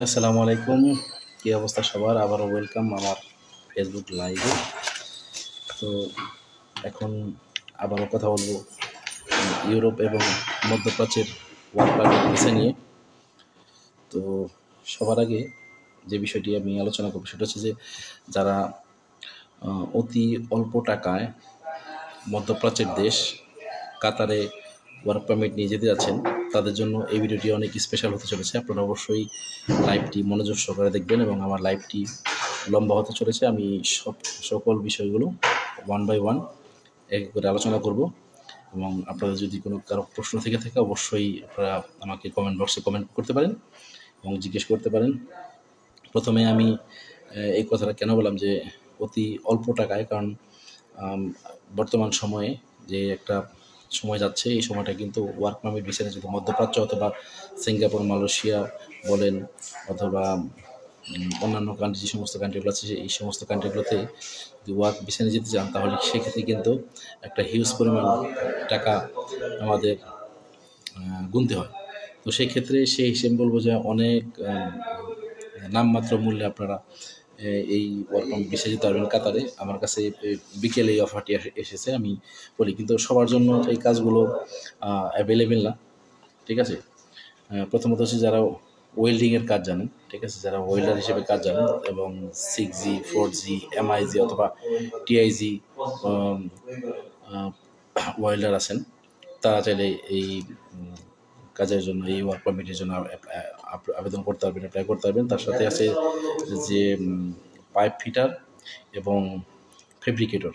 আসসালামু আলাইকুম। কি অবস্থা সবার? আবারও ওয়েলকাম আমার ফেসবুক লাইভে। তো এখন আবারও কথা বলবো ইউরোপ এবং মধ্যপ্রাচ্যের ওয়ার্ক পারমিট ভিসা নিয়ে। তো সবার আগে যে বিষয়টি আমি আলোচনা করবো সেটা হচ্ছে যে যারা অতি অল্প টাকায় মধ্যপ্রাচ্যের দেশ কাতারে ওয়ার্ক পারমিট নিয়ে যেতে যাচ্ছেন তাদের জন্য এই ভিডিওটি অনেক স্পেশাল হতে চলেছে। আপনারা অবশ্যই লাইভটি মনোযোগ সহকারে দেখবেন এবং আমার লাইভটি লম্বা হতে চলেছে। আমি সকল বিষয়গুলো ওয়ান বাই ওয়ান এক করে আলোচনা করব এবং আপনাদের যদি কারো প্রশ্ন থেকে থাকে অবশ্যই আপনারা আমাকে কমেন্ট বক্সে কমেন্ট করতে পারেন এবং জিজ্ঞেস করতে পারেন। প্রথমে আমি এই কথাটা কেন বললাম যে অতি অল্প টাকায়, কারণ বর্তমান সময়ে যে একটা সময় যাচ্ছে এই সময়টা কিন্তু ওয়ার্ক পারমিট ভিসা যদি মধ্যপ্রাচ্য অথবা সিঙ্গাপুর, মালয়েশিয়া বলেন অথবা অন্যান্য কান্ট্রি যে সমস্ত কান্ট্রিগুলো আছে এই সমস্ত কান্ট্রিগুলোতে যদি ওয়ার্ক ভিসা নিয়ে যেতে চান তাহলে সেক্ষেত্রে কিন্তু একটা হিউজ পরিমাণ টাকা আমাদের গুনতে হয়। তো সেই ক্ষেত্রে সেই হিসেবে বলবো যে অনেক নামমাত্র মূল্যে আপনারা এই ওয়ার্ক পারমিট ভিসা যেতে পারবেন কাতারে। আমার কাছে বিকেলে এই অফারটি এসেছে, আমি বলি কিন্তু সবার জন্য এই কাজগুলো অ্যাভেলেবেল না। ঠিক আছে, প্রথমত হচ্ছে যারা ওয়েল্ডিংয়ের কাজ জানেন, ঠিক আছে, যারা ওয়েল্ডার হিসেবে কাজ জানেন এবং 6G 4G MIG অথবা TIG ওয়েল্ডার আছেন, তারা চাইলে এই কাজের জন্য এই ওয়ার্ক পারমিটের জন্য আবেদন করতে পারবেন, অ্যাপ্লাই করতে পারবেন। তার সাথে আছে যে পাইপ ফিটার এবং ফেব্রিকেটর,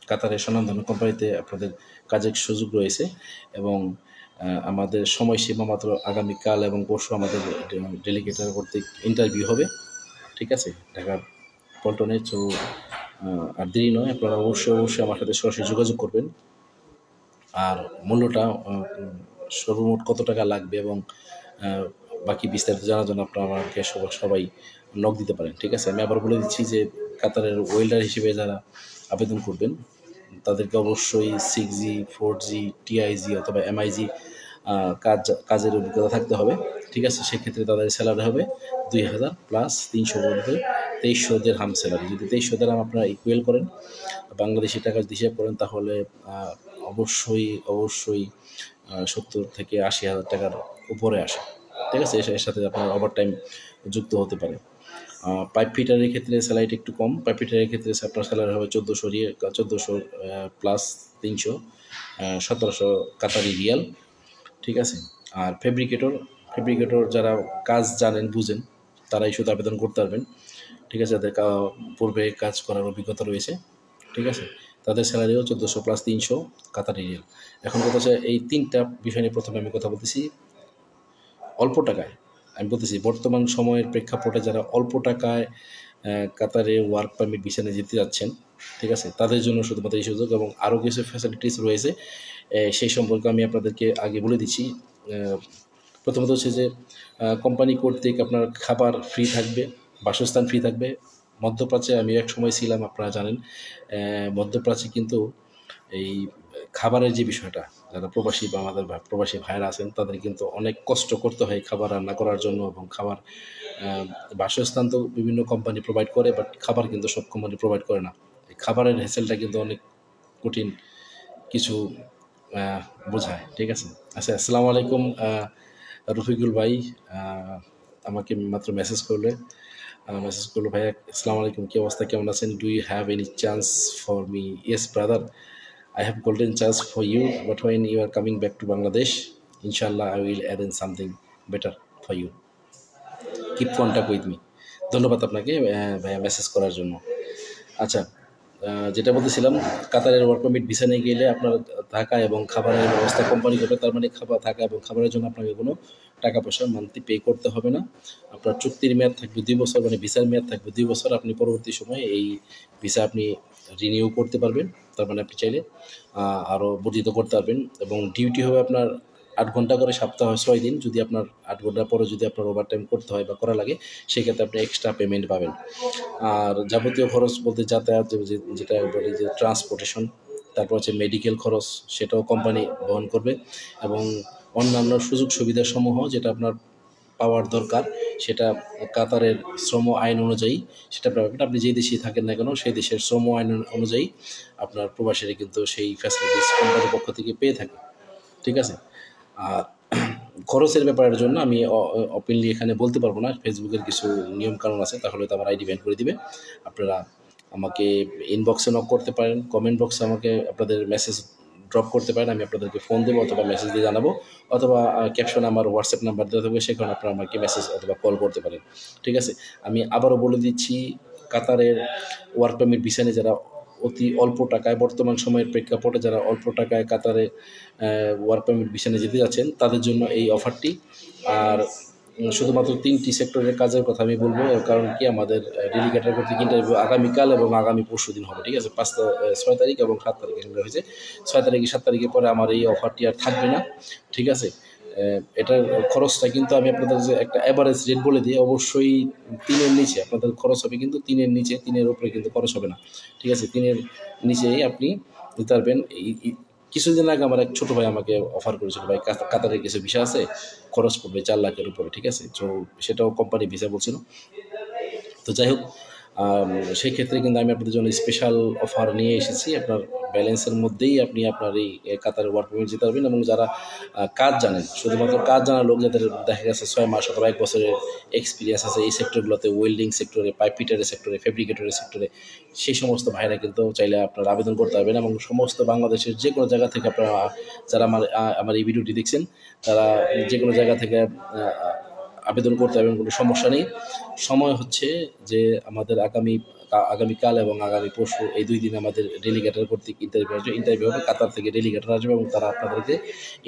কাতারের স্বনামধন্য কোম্পানিতে আপনাদের কাজের সুযোগ রয়েছে এবং আমাদের সময়সীমা মাত্র আগামীকাল এবং পরশু আমাদের ডেলিগেটর কর্তৃক ইন্টারভিউ হবে। ঠিক আছে, ঢাকার পল্টনে। তো আর দেরি নয়, আপনারা অবশ্যই আমার সাথে সরাসরি যোগাযোগ করবেন। আর মূল্যটা সর্বমোট কত টাকা লাগবে এবং বাকি বিস্তারিত জানার জন্য আপনারা আমাকে সবাই নক দিতে পারেন। ঠিক আছে, আমি আবার বলে দিচ্ছি যে কাতারের ওয়েল্ডার হিসেবে যারা আবেদন করবেন তাদেরকে অবশ্যই 6G 4G TIG অথবা MIG কাজের অভিজ্ঞতা থাকতে হবে। ঠিক আছে, সেক্ষেত্রে তাদের স্যালারি হবে 2000 প্লাস 300 বলতে 2300 দিরহাম স্যালারি। যদি 2300 দিরহাম আপনারা ইকুয়াল করেন বাংলাদেশি টাকা হিসাব করেন তাহলে অবশ্যই 70 থেকে 80,000 টাকার উপরে আসে। ঠিক আছে, এর সাথে আপনার ওভারটাইম যুক্ত হতে পারে। পাইপ ফিটারের ক্ষেত্রে স্যালারিটা একটু কম। পাইপ ফিটারের ক্ষেত্রে আপনার স্যালারি হবে 1400 প্লাস 300 1700 কাতারি রিয়াল। ঠিক আছে, আর ফেব্রিকেটর যারা কাজ জানেন বুঝেন তারাই শুধু আবেদন করতে পারবেন। ঠিক আছে, যাদের পূর্বে কাজ করার অভিজ্ঞতা রয়েছে। ঠিক আছে, তাদের স্যালারিও 1400 প্লাস 300 কাতারি রিয়াল। এখন কথা হচ্ছে এই তিনটা বিষয় নিয়ে প্রথমে আমি কথা বলতেছি অল্প টাকায়। আমি বলতেছি বর্তমান সময়ের প্রেক্ষাপটে যারা অল্প টাকায় কাতারে ওয়ার্ক পারমিট ভিসা নিয়ে যেতে যাচ্ছেন, ঠিক আছে, তাদের জন্য শুধুমাত্র এই সুযোগ এবং আরও কিছু ফ্যাসিলিটিস রয়েছে সেই সম্পর্কে আমি আপনাদেরকে আগে বলে দিচ্ছি। প্রথমত হচ্ছে যে কোম্পানি কর্তৃক আপনার খাবার ফ্রি থাকবে, বাসস্থান ফ্রি থাকবে। মধ্যপ্রাচ্যে আমি এক সময় ছিলাম, আপনারা জানেন মধ্যপ্রাচ্যে কিন্তু এই খাবারের যে বিষয়টা, যারা প্রবাসী বা আমাদের প্রবাসী ভাইয়েরা আছেন তাদের কিন্তু অনেক কষ্ট করতে হয় খাবার রান্না করার জন্য এবং খাবার বাসস্থান তো বিভিন্ন কোম্পানি প্রোভাইড করে, বাট খাবার কিন্তু সব কোম্পানি প্রোভাইড করে না। এই খাবারের হ্যাসেলটা কিন্তু অনেক কঠিন কিছু বোঝায়। ঠিক আছে, আচ্ছা, আসসালামু আলাইকুম রফিকুল ভাই, আমাকে মাত্র মেসেজ করলো ভাইয়া, আসসালামু আলাইকুম, কি অবস্থা, কেমন আছেন? Do you have any chance for me? Yes brother, I have golden chance for you, but when you are coming back to Bangladesh, inshallah I will arrange something better for you. Keep contact with me. ধন্যবাদ আপনাকে ভাইয়া message করার জন্য। আচ্ছা, যেটা বলতেছিলাম, কাতারের work permit visa নিয়ে গেলে আপনার থাকা এবং খাবারের ব্যবস্থা কোম্পানি করবে। তার মানে থাকা এবং খাবারের জন্য আপনাকে কোনো টাকা পয়সা মান্থলি পে করতে হবে না। আপনার চুক্তির মেয়াদ থাকবে 2 বছর, মানে ভিসার মেয়াদ থাকবে 2 বছর। আপনি পরবর্তী সময়ে এই ভিসা আপনি রিনিউ করতে পারবেন। তার মানে আপনি চাইলে আরও বর্ধিত করতে পারবেন এবং ডিউটি হবে আপনার 8 ঘন্টা করে, সপ্তাহে 6 দিন। যদি আপনার 8 ঘন্টার পরে যদি আপনার ওভারটাইম করতে হয় বা করা লাগে সেক্ষেত্রে আপনি এক্সট্রা পেমেন্ট পাবেন। আর যাবতীয় খরচ বলতে যাতায়াত, যেটা বলি যে ট্রান্সপোর্টেশন, তারপর হচ্ছে মেডিকেল খরচ, সেটাও কোম্পানি বহন করবে এবং অন্যান্য সুযোগ সুবিধাসমূহ যেটা আপনার পাওয়ার দরকার সেটা কাতারের শ্রম আইন অনুযায়ী সেটা পাবেন। আপনি যে দেশেই থাকেন না কেন সেই দেশের শ্রম আইন অনুযায়ী আপনার প্রবাসীরা কিন্তু সেই ফ্যাসিলিটিস কোম্পানির পক্ষ থেকে পেয়ে থাকে, ঠিক আছে। আর খরচের ব্যাপারের জন্য আমি ওপেনলি এখানে বলতে পারবো না, ফেসবুকের কিছু নিয়মকানুন আছে, তাহলে তো আমার আইডি ব্যান করে দিবে। আপনারা আমাকে ইনবক্সে নক করতে পারেন, কমেন্ট বক্সে আমাকে আপনাদের মেসেজ ড্রপ করতে পারেন, আমি আপনাদেরকে ফোন দেবো অথবা মেসেজ দিয়ে জানাবো, অথবা ক্যাপশনে আমার হোয়াটসঅ্যাপ নাম্বার দেওয়া থাকবে, সেখানে আপনারা আমাকে মেসেজ অথবা কল করতে পারেন, ঠিক আছে। আমি আবারও বলে দিচ্ছি, কাতারের ওয়ার্ক পারমিট ভিসা নিয়ে যারা অতি অল্প টাকায়, বর্তমান সময়ের প্রেক্ষাপটে যারা অল্প টাকায় কাতারে ওয়ার্ক পারমিট ভিসা নিয়ে যেতে যাচ্ছেন তাদের জন্য এই অফারটি। আর শুধুমাত্র 3টি সেক্টরের কাজের কথা আমি বলবো, কারণ কি আমাদের ডেলিগেটের কর্তৃক ইন্টারভিউ আগামীকাল এবং আগামী পরশু দিন হবে, ঠিক আছে। 6 তারিখ এবং 7 তারিখে হয়েছে, 6 তারিখে 7 তারিখের পরে আমার এই অফারটি আর থাকবে না, ঠিক আছে। এটার খরচটা কিন্তু আমি আপনাদের যে একটা অ্যাভারেজ রেট বলে দিই, অবশ্যই 3-এর নিচে আপনাদের খরচ হবে, কিন্তু 3-এর নিচে, 3-এর উপরে কিন্তু খরচ হবে না, ঠিক আছে। 3-এর নিচেই আপনি নিতে পারবেন। কিছুদিন আগে আমার এক ছোটো ভাই আমাকে অফার করেছিল, ভাই কাতারের কিছু ভিসা আছে, খরচ পড়বে 4 লাখের উপরে, ঠিক আছে। তো সেটাও কোম্পানি ভিসা বলছিল। তো যাই হোক, সেই ক্ষেত্রে কিন্তু আমি আপনাদের জন্য স্পেশাল অফার নিয়ে এসেছি। আপনার ব্যালেন্সের মধ্যেই আপনি আপনার এই কাতারের ওয়ার্ক পারমিট যেতে পারবেন, এবং যারা কাজ জানেন, শুধুমাত্র কাজ জানা লোক, যাদের দেখা গেছে 6 মাস অথবা 1 বছরের এক্সপিরিয়েন্স আছে এই সেক্টরগুলোতে, ওয়েল্ডিং সেক্টরে, পাইপ ফিটারের সেক্টরে, ফেব্রিকেটরের সেক্টরে, সেই সমস্ত ভাইরা কিন্তু চাইলে আপনারা আবেদন করতে পারবেন। এবং সমস্ত বাংলাদেশের যে কোনো জায়গা থেকে আপনারা, যারা আমার এই ভিডিওটি দেখছেন, তারা যে কোনো জায়গা থেকে আবেদন করতে পারবেন, কোনো সমস্যা নেই। সময় হচ্ছে যে আমাদের আগামীকাল এবং আগামী পরশু, এই 2 দিন আমাদের ডেলিগেটার কর্তৃক ইন্টারভিউ হবে, কাতার থেকে ডেলিগেটার আসবে এবং তারা আপনাদেরকে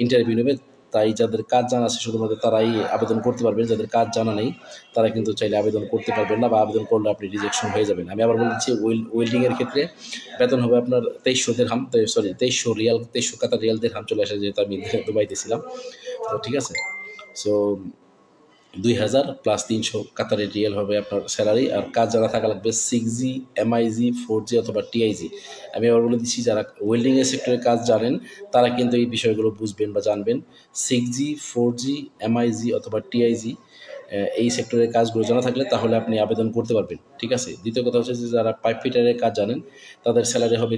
ইন্টারভিউ নেবে। তাই যাদের কাজ জানা আছে শুধুমাত্র তারাই আবেদন করতে পারবেন, যাদের কাজ জানা নেই তারা কিন্তু চাইলে আবেদন করতে পারবেন না, বা আবেদন করলে আপনি রিজেকশন হয়ে যাবেন। আমি আবার বলছি, ওয়েল্ডিংয়ের ক্ষেত্রে বেতন হবে আপনার 2300 দিরহাম, 2300 রিয়াল, 2300 কাতার রিয়াল দিরহাম চলে আসে, যেহেতু আমি দুবাইতে ছিলাম, তো ঠিক আছে। সো 2000 প্লাস 300 কাতারের রিয়াল হবে আপনার স্যালারি। আর কাজ জানা থাকা লাগবে 6G, MIG, 4G অথবা TIG। আমি আবার বলে দিচ্ছি, যারা ওয়েল্ডিংয়ের সেক্টরে কাজ জানেন তারা কিন্তু এই বিষয়গুলো বুঝবেন বা জানবেন। 6G, 4G, MIG অথবা TIG এই সেক্টরের কাজগুলো জানা থাকলে তাহলে আপনি আবেদন করতে পারবেন, ঠিক আছে। দ্বিতীয় কথা হচ্ছে যে যারা পাইপ ফিটারের কাজ জানেন তাদের স্যালারি হবে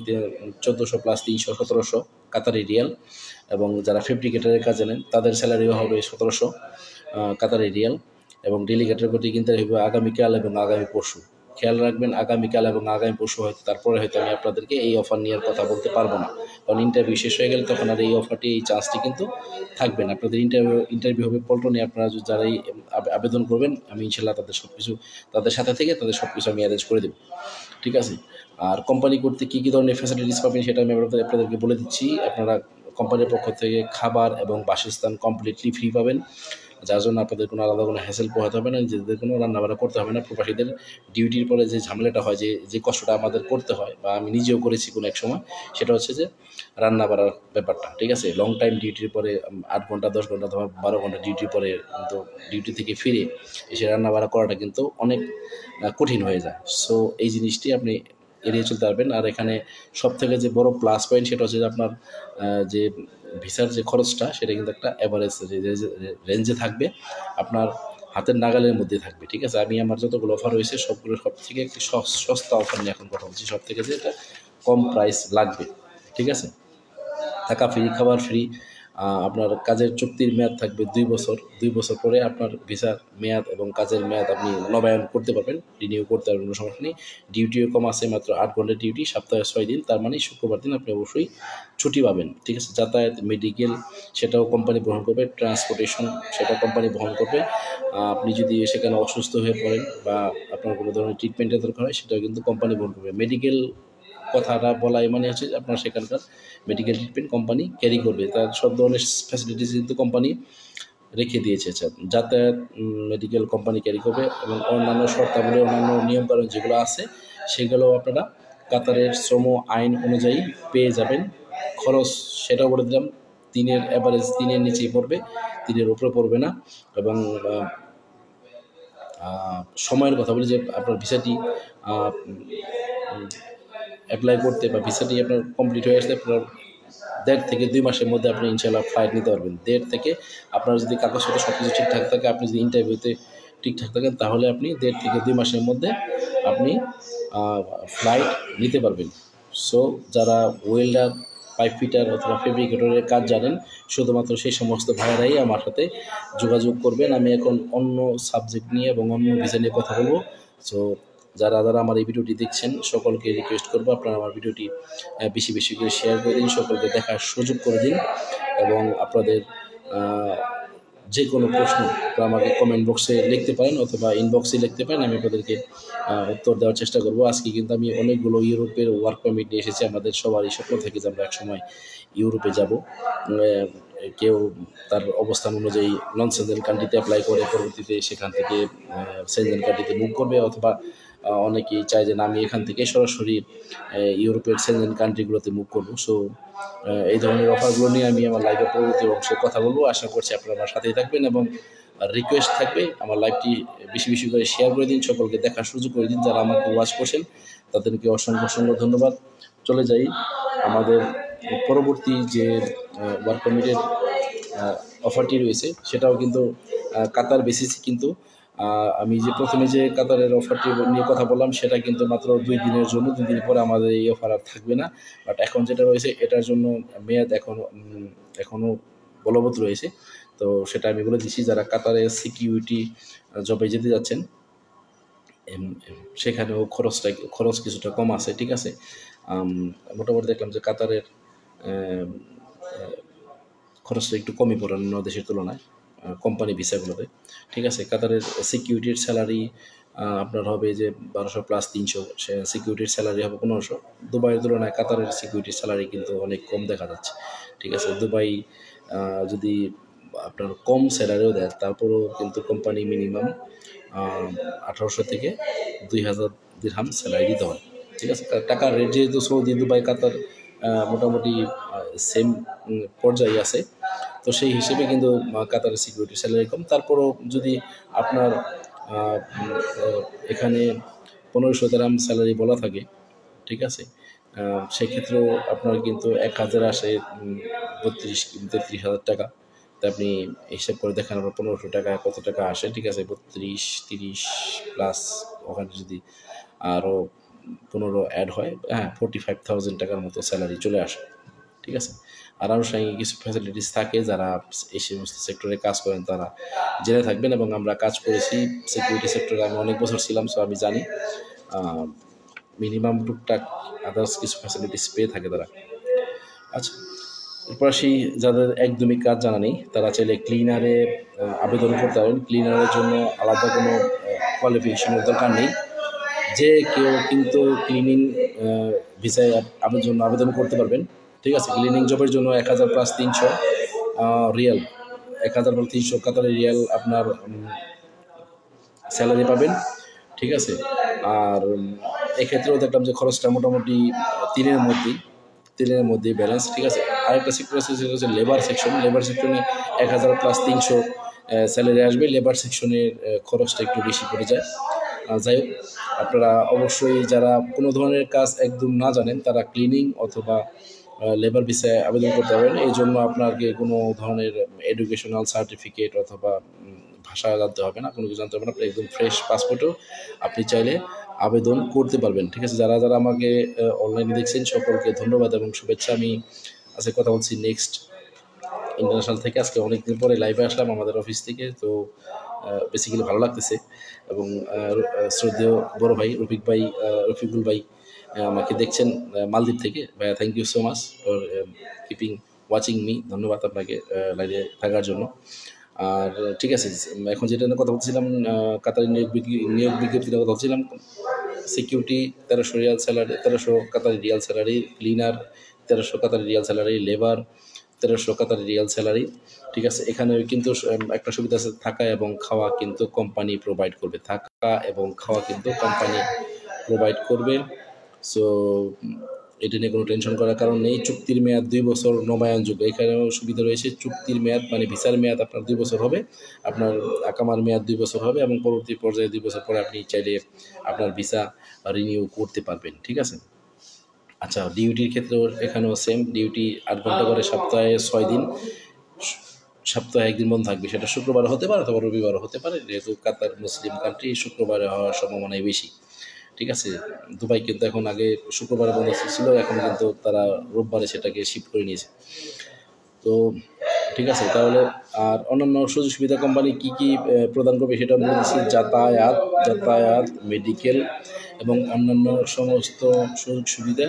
1400 প্লাস 300, 1700 কাতারি রিয়াল। এবং যারা ফেব্রিকেটারের কাজ জানেন তাদের স্যালারিও হবে 1700 কাতারি রিয়াল। এবং ডেলিগেটের প্রতি ইন্টারভিউ আগামীকাল এবং আগামী পরশু। খেয়াল রাখবেন, আগামীকাল এবং আগামী পরশু, হয়তো তারপরে হয়তো আমি আপনাদেরকে এই অফার নেওয়ার কথা বলতে পারবো না, কারণ ইন্টারভিউ শেষ হয়ে গেলে তখন আর এই অফারটি, এই চান্সটি কিন্তু থাকবে না। আপনাদের ইন্টারভিউ হবে পল্টনে, আপনারা যারাই আবেদন করবেন আমি ইনশাল্লাহ তাদের সাথে থেকে তাদের সব কিছু আমি অ্যারেঞ্জ করে দেবো, ঠিক আছে। আর কোম্পানি করতে কী কী ধরনের ফ্যাসিলিটিস পাবেন সেটা আমি আপনাদেরকে বলে দিচ্ছি। আপনারা কোম্পানির পক্ষ থেকে খাবার এবং বাসস্থান কমপ্লিটলি ফ্রি পাবেন, যার জন্য আপনাদের কোনো আলাদা কোনো হ্যাসেল পোহাতে হবে না, নিজেদের কোনো রান্নাবান্না করতে হবে না। প্রবাসীদের ডিউটির পরে যে ঝামেলাটা হয়, যে কষ্টটা আমাদের করতে হয়, বা আমি নিজেও করেছি কোনো এক সময়, সেটা হচ্ছে যে রান্না বাড়ার ব্যাপারটা, ঠিক আছে। লং টাইম ডিউটির পরে 8 ঘন্টা 10 ঘন্টা অথবা 12 ঘন্টা ডিউটির পরে কিন্তু ডিউটি থেকে ফিরে এসে রান্না বাড়া করাটা কিন্তু অনেক কঠিন হয়ে যায়। সো এই জিনিসটি আপনি এড়িয়ে চলতে পারবেন। আর এখানে সবথেকে যে বড় প্লাস পয়েন্ট সেটা হচ্ছে যে আপনার যে ভিসার যে খরচটা সেটা কিন্তু একটা অ্যাভারেজ রেঞ্জে থাকবে, আপনার হাতের নাগালের মধ্যে থাকবে, ঠিক আছে। আমি আমার যতগুলো অফার হয়েছে সব থেকে একটি সস্তা অফার নিয়ে এখন কথা বলছি, সব থেকে যে এটা কম প্রাইস লাগবে, ঠিক আছে। থাকা ফ্রি, খাবার ফ্রি, আপনার কাজের চুক্তির মেয়াদ থাকবে 2 বছর। 2 বছর পরে আপনার ভিসার মেয়াদ এবং কাজের মেয়াদ আপনি নবায়ন করতে পারবেন, রিনিউ করতে পারবেন, কোনো সমস্যা নেই। ডিউটিও কম আছে, মাত্র 8 ঘন্টার ডিউটি, সপ্তাহে 6 দিন, তার মানে শুক্রবার দিন আপনি অবশ্যই ছুটি পাবেন, ঠিক আছে। যাতায়াত, মেডিকেল সেটাও কোম্পানি বহন করবে, ট্রান্সপোর্টেশন সেটা কোম্পানি বহন করবে। আপনি যদি সেখানে অসুস্থ হয়ে পড়েন বা আপনার কোনো ধরনের ট্রিটমেন্টের দরকার হয় সেটাও কিন্তু কোম্পানি বহন করবে। মেডিকেল কথাটা বলাই মানে হচ্ছে আপনার সেখানকার মেডিকেল ট্রিটমেন্ট কোম্পানি ক্যারি করবে, তার সব ধরনের ফ্যাসিলিটিস কিন্তু কোম্পানি রেখে দিয়েছে। যাতায়াত মেডিকেল কোম্পানি ক্যারি করবে, এবং অন্যান্য শর্তাবলী, অন্যান্য নিয়মকানুন যেগুলো আছে সেগুলো আপনারা কাতারের শ্রম আইন অনুযায়ী পেয়ে যাবেন। খরচ সেটাও বলে দিলাম, 3-এর অ্যাভারেজ 3-এর নিচেই পড়বে, 3-এর উপরে পড়বে না। এবং সময়ের কথা বলি, যে আপনার ভিসাটি অ্যাপ্লাই করতে বা ভিসাটি আপনার কমপ্লিট হয়ে আসলে আপনার 1.5 থেকে 2 মাসের মধ্যে আপনি ইনশাআল্লাহ ফ্লাইট নিতে পারবেন। 1.5 থেকে, আপনার যদি কাগজপত্র সব কিছু ঠিকঠাক থাকে, আপনি যদি ইন্টারভিউতে ঠিকঠাক থাকেন, তাহলে আপনি 1.5 থেকে 2 মাসের মধ্যে আপনি ফ্লাইট নিতে পারবেন। সো যারা ওয়েল্ডার, পাইপ ফিটার অথবা ফেব্রিকেটরের কাজ জানেন, শুধুমাত্র সেই সমস্ত ভাইয়েরাই আমার সাথে যোগাযোগ করবেন। আমি এখন অন্য সাবজেক্ট নিয়ে এবং অন্য ভিসা নিয়ে কথা বলবো। সো যারা যারা আমার এই ভিডিওটি দেখছেন, সকলকে রিকোয়েস্ট করবো আপনারা আমার ভিডিওটি বেশি বেশি করে শেয়ার করে দিন, সকলকে দেখার সুযোগ করে দিন, এবং আপনাদের যে কোনো প্রশ্ন আমাকে কমেন্ট বক্সে লিখতে পারেন অথবা ইনবক্সে লিখতে পারেন, আমি আপনাদেরকে উত্তর দেওয়ার চেষ্টা করব। আজকে কিন্তু আমি অনেকগুলো ইউরোপের ওয়ার্ক পারমিট নিয়ে এসেছি। আমাদের সবারই স্বপ্ন থেকে যে আমরা একসময় ইউরোপে যাব। কেউ তার অবস্থান অনুযায়ী নন সেনজেন কান্ট্রিতে অ্যাপ্লাই করে পরবর্তীতে সেখান থেকে সেনজেন কান্ট্রিতে মুভ করবে, অথবা অনেকেই চায় যে আমি এখান থেকে সরাসরি ইউরোপের সেনজেন কান্ট্রিগুলোতে মুভ করবো। সো এই ধরনের অফারগুলো নিয়ে আমি আমার লাইভের পরবর্তী অংশে কথা বলবো। আশা করছি আপনারা আমার সাথেই থাকবেন, এবং রিকোয়েস্ট থাকবে আমার লাইভটি বেশি বেশি করে শেয়ার করে দিন, সকলকে দেখার সুযোগ করে দিন। যারা আমাকে ওয়াচ করছেন তাদেরকে অসংখ্য অসংখ্য ধন্যবাদ। চলে যাই আমাদের পরবর্তী যে ওয়ার্ক পারমিটের অফারটি রয়েছে, সেটাও কিন্তু কাতার বেসিসে। কিন্তু আমি যে প্রথমে যে কাতারের অফারটি নিয়ে কথা বললাম, সেটা কিন্তু মাত্র 2 দিনের জন্য। 2 দিন পরে আমাদের এই অফার আর থাকবে না। বাট এখন যেটা রয়েছে এটার জন্য মেয়াদ এখনও বলবৎ রয়েছে। তো সেটা আমি বলে দিচ্ছি, যারা কাতারে সিকিউরিটি জবে যেতে যাচ্ছেন সেখানেও খরচ কিছুটা কম আছে, ঠিক আছে। মোটামুটি দেখলাম যে কাতারের খরচটা একটু কমই পড়ে অন্য দেশের তুলনায় কোম্পানি ভিসাগুলোতে, ঠিক আছে। কাতারের সিকিউরিটির স্যালারি আপনার হবে যে 1200 প্লাস 300, সে সিকিউরিটির স্যালারি হবে 1500। দুবাইয়ের তুলনায় কাতারের সিকিউরিটির স্যালারি কিন্তু অনেক কম দেখা যাচ্ছে, ঠিক আছে। দুবাই যদি আপনার কম স্যালারিও দেয়, তারপরেও কিন্তু কোম্পানি মিনিমাম 1800 থেকে 2000 দিরহাম স্যালারি দিতে হয়, ঠিক আছে। টাকার রেট যেহেতু সৌদি, দুবাই, কাতার মোটামুটি সেম পর্যায়ে আছে, তো সেই হিসেবে কিন্তু কাতারের সিকিউরিটি স্যালারি কম। তারপরও যদি আপনার এখানে 1500 দিরহাম স্যালারি বলা থাকে, ঠিক আছে, সেক্ষেত্রেও আপনার কিন্তু 1000 আসে 33,000 টাকা। তো আপনি হিসাব করে দেখেন আপনার 1500 টাকা কত টাকা আসে, ঠিক আছে। 32-30 প্লাস ওখানে যদি আরও 15 অ্যাড হয়, 45,000 টাকার মতো স্যালারি চলে আসে, ঠিক আছে। আর আনুষঙ্গিক কিছু ফ্যাসিলিটিস থাকে, যারা এই সমস্ত সেক্টরে কাজ করেন তারা জেনে থাকবেন, এবং আমরা কাজ করেছি সিকিউরিটি সেক্টরে। আমি অনেক বছর ছিলাম, সো আমি জানি মিনিমাম টুকটাক আদার্স কিছু ফ্যাসিলিটিস পেয়ে থাকে তারা। আচ্ছা, এরপর সেই যাদের একদমই কাজ জানা নেই, তারা চাইলে ক্লিনারে আবেদন করতে পারেন। ক্লিনারের জন্য আলাদা কোনো কোয়ালিফিকেশনের দরকার নেই। যে কেউ কিন্তু ক্লিনিং ভিসায় আবেদন করতে পারবেন, ঠিক আছে। ক্লিনিং জবের জন্য 1000 plus 300 Real, 1000 plus 300 Qatari Real আপনার স্যালারি পাবেন, ঠিক আছে। আর এক্ষেত্রেও দেখলাম যে খরচটা মোটামুটি 3-এর মধ্যেই ব্যালেন্স, ঠিক আছে। আরেকটা সেক্টর আছে, সেটা হচ্ছে লেবার সেকশন। লেবার সেকশনে 1000 প্লাস 300 স্যালারি আসবে। লেবার সেকশনের খরচটা একটু বেশি পড়ে যায়। যাই হোক, আপনারা অবশ্যই যারা কোনো ধরনের কাজ একদম না জানেন, তারা ক্লিনিং অথবা লেবার ভিসায় আবেদন করতে পারেন। এই জন্য আপনাকে কোনো ধরনের এডুকেশনাল সার্টিফিকেট অথবা ভাষা জানতে হবে না, কোনো কিছু জানতে হবে না। আপনি একদম ফ্রেশ পাসপোর্টেও আপনি চাইলে আবেদন করতে পারবেন, ঠিক আছে। যারা যারা আমাকে অনলাইনে দেখছেন সকলকে ধন্যবাদ এবং শুভেচ্ছা। আমি আজকে কথা বলছি নেক্সট ইন্টারন্যাশনাল থেকে। আজকে অনেকদিন পরে লাইভে আসলাম আমাদের অফিস থেকে, তো বেসিক্যালি ভালো লাগতেছে। এবং শ্রদ্ধেয় বড় ভাই রফিকুল ভাই আমাকে দেখছেন মালদ্বীপ থেকে। ভাইয়া, thank you so much for keeping watching me. ধন্যবাদ আপনাকে লাইভে থাকার জন্য। আর ঠিক আছে, এখন যেটা নিয়ে কথা বলছিলাম, কাতারি নিয়োগ বিজ্ঞপ্তির কথা বলছিলাম। Security 1300 Real salary, 1300 Qatari Real salary. Cleaner 1300 Qatari Real salary. Labour 1300 Qatari Real salary, ঠিক আছে। এখানে কিন্তু একটা সুবিধা আছে, থাকা এবং খাওয়া কিন্তু কোম্পানি প্রোভাইড করবে। থাকা এবং খাওয়া কিন্তু কোম্পানি প্রোভাইড করবে। সো এটা নিয়ে কোনো টেনশন করার কারণ নেই। চুক্তির মেয়াদ 2 বছর নবায়নযোগ্য। এখানেও সুবিধা রয়েছে, চুক্তির মেয়াদ মানে ভিসার মেয়াদ আপনার 2 বছর হবে, আপনার আকামার মেয়াদ 2 বছর হবে, এবং পরবর্তী পর্যায়ে 2 বছর পরে আপনি চাইলে আপনার ভিসা রিনিউ করতে পারবেন, ঠিক আছে। আচ্ছা, ডিউটির ক্ষেত্রেও এখানেও সেম। ডিউটি 8 ঘন্টা করে, সপ্তাহে 6 দিন, সপ্তাহে একদিন বন্ধ থাকবে, সেটা শুক্রবার হতে পারে অথবা রবিবারও হতে পারে, যেহেতু কাতার মুসলিম কান্ট্রি শুক্রবারে হওয়ার সম্ভাবনাই বেশি। ঠিক আছে, দুবাই কিন্তু এখন আগে শুক্রবারে বন্ধ ছিল, এখন কিন্তু তারা রোববারে সেটাকে শিফট করে নিয়েছে। তো ঠিক আছে, তাহলে আর অন্যান্য সুযোগ সুবিধা কোম্পানি কী কী প্রদান করবে সেটা বলে দিচ্ছি। যাতায়াত, মেডিকেল এবং অন্যান্য সমস্ত সুযোগ সুবিধা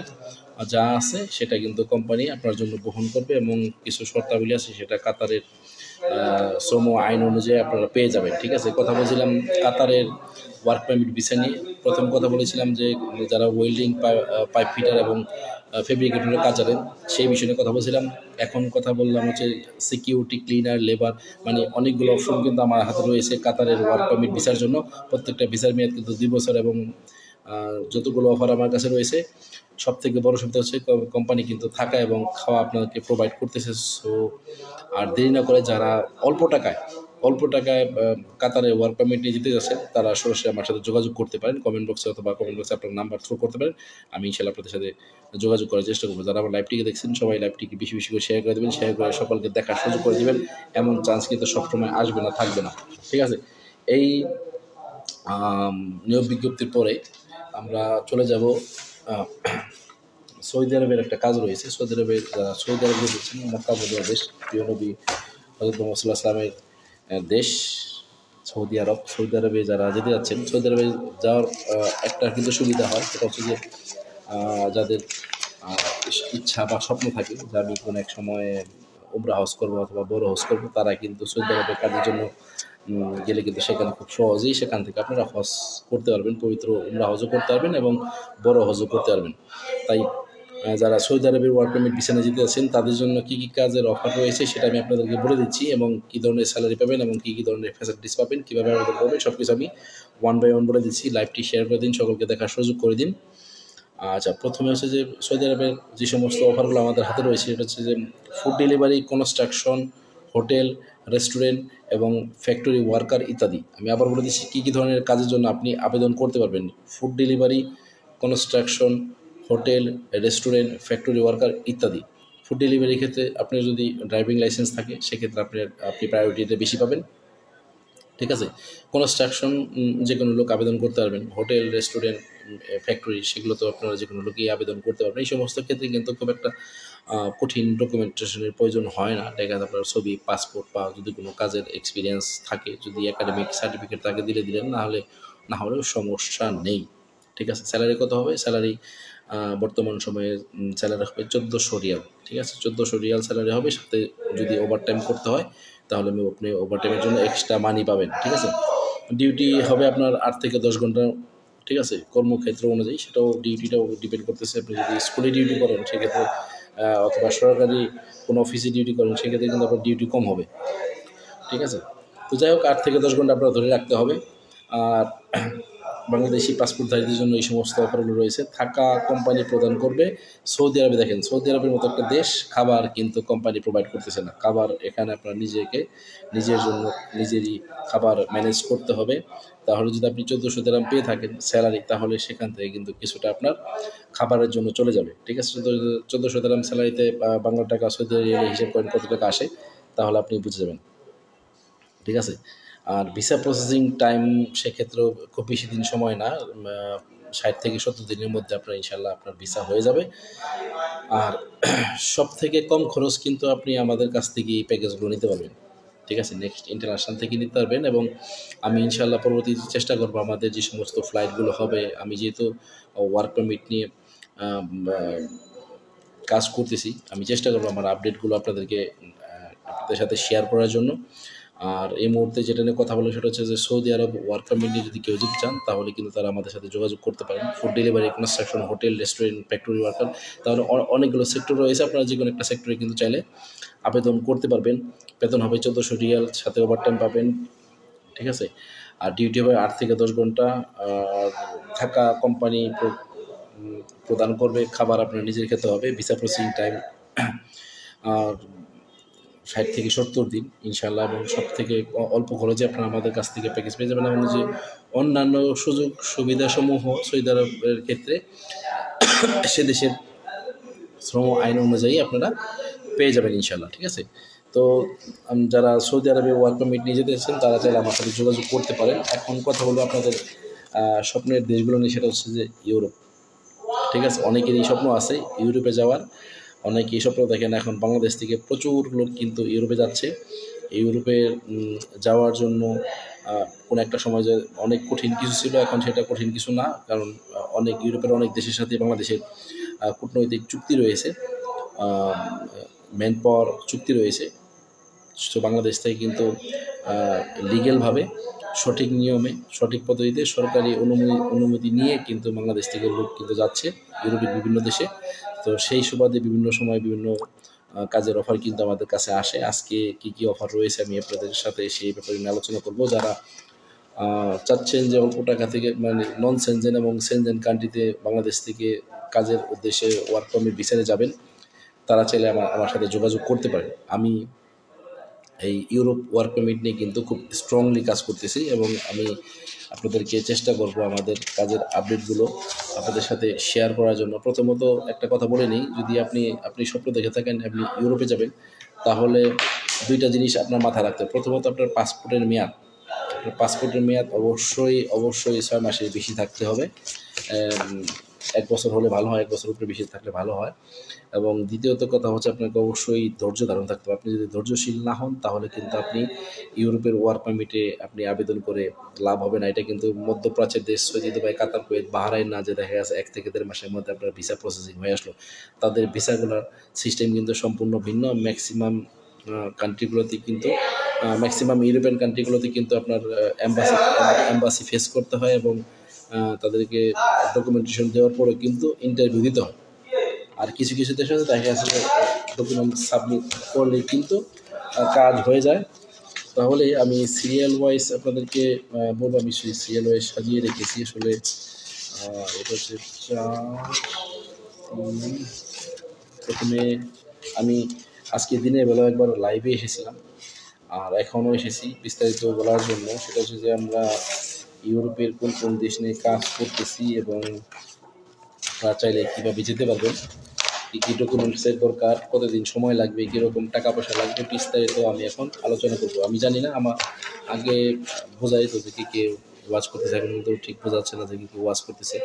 যা আছে সেটা কিন্তু কোম্পানি আপনার জন্য বহন করবে, এবং কিছু শর্তাবলী আছে সেটা কাতারের শ্রম আইন অনুযায়ী আপনারা পেয়ে যাবেন। ঠিক আছে, কথা বলছিলাম কাতারের ওয়ার্ক পারমিট ভিসা নিয়ে। প্রথম কথা বলেছিলাম যে যারা ওয়েল্ডিং, পাইপ ফিটার এবং ফেব্রিকেটরের কাজ জানেন সেই বিষয়ে কথা বলছিলাম। এখন কথা বললাম হচ্ছে সিকিউরিটি, ক্লিনার, লেবার, মানে অনেকগুলো অপশন কিন্তু আমার হাতে রয়েছে কাতারের ওয়ার্ক পারমিট ভিসার জন্য। প্রত্যেকটা ভিসার মেয়াদ কিন্তু 2 বছর, এবং যতগুলো অফার আমার কাছে রয়েছে সব থেকে বড় সুবিধা হচ্ছে কোম্পানি কিন্তু থাকা এবং খাওয়া আপনাকে প্রোভাইড করতেছে। সো আর দেরি না করে যারা অল্প টাকায় কাতারে ওয়ার্ক পারমিট নিয়ে যেতে যাচ্ছেন তারা সরাসরি আমার সাথে যোগাযোগ করতে পারেন কমেন্ট বক্সে, অথবা কমেন্ট বক্সে আপনার নাম্বার থ্রো করতে পারেন। আমি ইনশাআল্লাহ আপনাদের সাথে যোগাযোগ করার চেষ্টা করবো। যারা আমার লাইভটিকে দেখছেন সবাই লাইভটিকে বেশি বেশি করে শেয়ার করে দেবেন, শেয়ার করে সকলকে দেখার সুযোগ করে দেবেন। এমন চান্স কিন্তু সবসময় আসবে না, থাকবে না। ঠিক আছে, এই নিয়োগ বিজ্ঞপ্তির পরে আমরা চলে যাব সৌদি আরবের একটা কাজ রয়েছে। সৌদি আরবে দেখছেন মক্কা মদিনা দেশ, প্রিয় নবী হযরত মুহাম্মদ সাল্লাল্লাহু আলাইহি ওয়াসাল্লামের দেশ সৌদি আরবে যারা যেতে যাচ্ছেন, সৌদি আরবে যাওয়ার একটা কিন্তু সুবিধা হয়, সেটা হচ্ছে যে যাদের ইচ্ছা বা স্বপ্ন থাকে যে আমি কোনো এক সময় উমরা হজ করবো অথবা বড় হজ করবো, তারা কিন্তু সৌদি আরবের কাজের জন্য গেলে কিন্তু সেখানে খুব সহজেই সেখান থেকে আপনারা হজ করতে পারবেন, পবিত্র উমরা হজও করতে পারবেন এবং বড় হজও করতে পারবেন। তাই যারা সৌদি আরবের ওয়ার্ক পারমিট ভিসা নিয়ে যেতে আছেন তাদের জন্য কী কী কাজের অফার রয়েছে সেটা আমি আপনাদেরকে বলে দিচ্ছি, এবং কী ধরনের স্যালারি পাবেন এবং কী ধরনের ফ্যাসিলিটিস পাবেন, কীভাবে আবেদন করবেন সব কিছু আমি 1 by 1 বলে দিচ্ছি। লাইভটি শেয়ার করে দিন, সকলকে দেখার সুযোগ করে দিন। আচ্ছা, প্রথমে হচ্ছে যে সৌদি আরবের যে সমস্ত অফারগুলো আমাদের হাতে রয়েছে এটা হচ্ছে যে food delivery, construction, hotel, restaurant এবং ফ্যাক্টরি ওয়ার্কার ইত্যাদি। আমি আবার বলে দিচ্ছি কী কী ধরনের কাজের জন্য আপনি আবেদন করতে পারবেন। Food delivery, construction, hotel, restaurant, factory worker ইত্যাদি। ফুড ডেলিভারির ক্ষেত্রে আপনার যদি ড্রাইভিং লাইসেন্স থাকে সেক্ষেত্রে আপনি প্রায়োরিটিটা বেশি পাবেন। ঠিক আছে, কনস্ট্রাকশন যে কোনো লোক আবেদন করতে পারবেন। হোটেল, রেস্টুরেন্ট, ফ্যাক্টরি সেগুলো তো আপনারা যে কোনো লোকই আবেদন করতে পারবেন। এই সমস্ত ক্ষেত্রে কিন্তু খুব একটা কঠিন ডকুমেন্টেশনের প্রয়োজন হয় না। দেখা যায় আপনার ছবি, পাসপোর্ট বা যদি কোনো কাজের এক্সপিরিয়েন্স থাকে, যদি একাডেমিক সার্টিফিকেট থাকে দিলেন, না হলেও সমস্যা নেই। ঠিক আছে, স্যালারি কত হবে? স্যালারি বর্তমান সময়ে স্যালারি হবে 1400 রিয়াল। ঠিক আছে, 1400 রিয়াল স্যালারি হবে, সাথে যদি ওভারটাইম করতে হয় তাহলে আপনি ওভারটাইমের জন্য এক্সট্রা মানি পাবেন। ঠিক আছে, ডিউটি হবে আপনার 8 থেকে 10 ঘন্টা। ঠিক আছে, কর্মক্ষেত্র অনুযায়ী সেটাও ডিউটিটাও ডিপেন্ড করতেছে। আপনি যদি স্কুলে ডিউটি করেন সেক্ষেত্রে অথবা সরকারি কোনো অফিসে ডিউটি করেন সেক্ষেত্রে কিন্তু আপনার ডিউটি কম হবে। ঠিক আছে, তো যাই হোক 8 থেকে 10 ঘন্টা আপনার ধরে রাখতে হবে। আর বাংলাদেশি পাসপোর্টধারীদের জন্য এই সমস্ত অফারগুলো রয়েছে। থাকা কোম্পানি প্রদান করবে সৌদি আরবে। দেখেন সৌদি আরবের মতো একটা দেশ, খাবার কিন্তু কোম্পানি প্রোভাইড করতেছে না। খাবার এখানে আপনার নিজের জন্য নিজেরই খাবার ম্যানেজ করতে হবে। তাহলে যদি আপনি 1400 দিরহাম পেয়ে থাকেন স্যালারি, তাহলে সেখান থেকে কিন্তু কিছুটা আপনার খাবারের জন্য চলে যাবে। ঠিক আছে, 1400 দিরহাম স্যালারিতে বাংলা টাকা সৌদি রিয়ালে হিসেব করেন কত টাকা আসে, তাহলে আপনি বুঝে যাবেন। ঠিক আছে, আর ভিসা প্রসেসিং টাইম সেক্ষেত্রেও খুব বেশি দিন সময় না, 60 থেকে 70 দিনের মধ্যে আপনার ইনশাল্লাহ আপনার ভিসা হয়ে যাবে। আর সব থেকে কম খরচ কিন্তু আপনি আমাদের কাছ থেকে এই প্যাকেজগুলো নিতে পারবেন। ঠিক আছে, নেক্সট ইন্টারন্যাশনাল থেকে নিতে পারবেন, এবং আমি ইনশাল্লাহ পরবর্তী চেষ্টা করবো আমাদের যে সমস্ত ফ্লাইটগুলো হবে, আমি যেহেতু ওয়ার্ক পারমিট নিয়ে কাজ করতেছি, আমি চেষ্টা করবো আমার আপডেটগুলো আপনাদের সাথে শেয়ার করার জন্য। আর এই মুহূর্তে যেটা নিয়ে কথা বলে সেটা হচ্ছে যে সৌদি আরব ওয়ার্ক পারমিট নিয়ে যদি কেউ যেতে চান তাহলে কিন্তু তারা আমাদের সাথে যোগাযোগ করতে পারেন। Food delivery, construction, hotel, restaurant, factory worker, তাহলে অনেকগুলো সেক্টর রয়েছে। আপনারা যে কোনো একটা সেক্টরে কিন্তু চাইলে আবেদন করতে পারবেন। বেতন হবে 1400 রিয়াল, সাথে ওভারটাইম পাবেন। ঠিক আছে, আর ডিউটি হবে 8 থেকে 10 ঘন্টা। থাকা কোম্পানি প্রদান করবে, খাবার আপনার নিজের খেতে হবে। ভিসা প্রসেসিং টাইম আর 60 থেকে 70 দিন ইনশাল্লাহ, এবং সব থেকে অল্প খরচে আপনারা আমাদের কাছ থেকে প্যাকেজ পেয়ে যাবেন। এবং যে অন্যান্য সুযোগ সুবিধাসমূহ সৌদি আরবের ক্ষেত্রে সে দেশের শ্রম আইন অনুযায়ী আপনারা পেয়ে যাবেন ইনশাল্লাহ। ঠিক আছে, তো যারা সৌদি আরবে ওয়ার্ক পারমিট নিয়ে যেতে চাচ্ছেন তারা চাইলে আমার সাথে যোগাযোগ করতে পারেন। এখন কথা হলো আপনাদের স্বপ্নের দেশগুলো নিয়ে, সেটা হচ্ছে যে ইউরোপ। ঠিক আছে, অনেকেরই স্বপ্ন আছে ইউরোপে যাওয়ার, অনেকেই স্বপ্ন দেখেন। এখন বাংলাদেশ থেকে প্রচুর লোক কিন্তু ইউরোপে যাচ্ছে। ইউরোপে যাওয়ার জন্য কোনো একটা সময় যে অনেক কঠিন কিছু ছিল, এখন সেটা কঠিন কিছু না, কারণ অনেক ইউরোপের অনেক দেশের সাথে বাংলাদেশের কূটনৈতিক চুক্তি রয়েছে, ম্যান পাওয়ার চুক্তি রয়েছে। তো বাংলাদেশ থেকে কিন্তু লিগ্যালভাবে সঠিক নিয়মে সঠিক পদ্ধতিতে সরকারি অনুমতি নিয়ে কিন্তু বাংলাদেশ থেকে লোক কিন্তু যাচ্ছে ইউরোপের বিভিন্ন দেশে। তো সেই সুবাদে বিভিন্ন সময় বিভিন্ন কাজের অফার কিন্তু আমাদের কাছে আসে। আজকে কি কি অফার রয়েছে আমি আপনাদের সাথে সেই ব্যাপারে নিয়ে আলোচনা করব। যারা চাচ্ছেন যে অল্প টাকা থেকে মানে নন সেনজেন এবং সেনজেন কান্ট্রিতে বাংলাদেশ থেকে কাজের উদ্দেশ্যে ওয়ার্ক পারমিট ভিসাতে যাবেন, তারা চাইলে আমার সাথে যোগাযোগ করতে পারেন। আমি এই ইউরোপ ওয়ার্ক পারমিট নিয়ে কিন্তু খুব স্ট্রংলি কাজ করতেছি এবং আমি আপনাদেরকে চেষ্টা করব আমাদের কাজের আপডেটগুলো আপনাদের সাথে শেয়ার করার জন্য। প্রথমত একটা কথা বলে নিই, যদি আপনি স্বপ্ন দেখে থাকেন আপনি ইউরোপে যাবেন, তাহলে দুইটা জিনিস আপনার মাথায় রাখতে হবে। প্রথমত আপনার পাসপোর্টের মেয়াদ, আপনার পাসপোর্টের মেয়াদ অবশ্যই 6 মাসের বেশি থাকতে হবে। 1 বছর হলে ভালো হয়, 1 বছর উপরে বেশি থাকলে ভালো হয়। এবং দ্বিতীয়ত কথা হচ্ছে আপনাকে অবশ্যই ধৈর্য ধারণ থাকতে হবে। আপনি যদি ধৈর্যশীল না হন তাহলে কিন্তু আপনি ইউরোপের ওয়ার্ক পারমিটে আপনি আবেদন করে লাভ হবে না। এটা কিন্তু মধ্যপ্রাচ্যের দেশ সৌদি, দুবাই, কাতার, কুয়েত, বাহরাইন না যে দেখা গেছে 1 থেকে 1.5 মাসের মধ্যে আপনার ভিসা প্রসেসিং হয়ে আসলো। তাদের ভিসাগুলোর সিস্টেম কিন্তু সম্পূর্ণ ভিন্ন। ম্যাক্সিমাম কান্ট্রিগুলোতে কিন্তু ম্যাক্সিমাম ইউরোপিয়ান কান্ট্রিগুলোতে কিন্তু আপনার এম্বাসি ফেস করতে হয় এবং তাদেরকে ডকুমেন্টেশন দেওয়ার পরে কিন্তু ইন্টারভিউ দিতে হয়। আর কিছু কিছু দেশে দেখা যাচ্ছে যে ডকুমেন্ট সাবমিট করলেই কিন্তু কাজ হয়ে যায়। তাহলে আমি সিরিয়াল ওয়াইজ আপনাদেরকে বলবো, আমি সিরিয়াল ওয়াইজ সাজিয়ে রেখেছি। আসলে এটা হচ্ছে 4 প্রথমে আমি আজকে দিনের বেলা একবার লাইভে এসেছিলাম আর এখনও এসেছি বিস্তারিত বলার জন্য। সেটা হচ্ছে যে আমরা ইউরোপের কোন কোন দেশ নিয়ে কাজ করতেছি এবং চাইলে কীভাবে যেতে পারবেন, কী কী ডকুমেন্টসের দরকার, কতদিন সময় লাগবে, কীরকম টাকা পয়সা লাগবে, বিস্তারিত আমি এখন আলোচনা করব। আমি জানি না, আমার আগে বোঝা যেত যে কে কে ওয়াচ করতেছে, এখন কিন্তু ঠিক বোঝা যাচ্ছে না যে কে ওয়াচ করতেছে।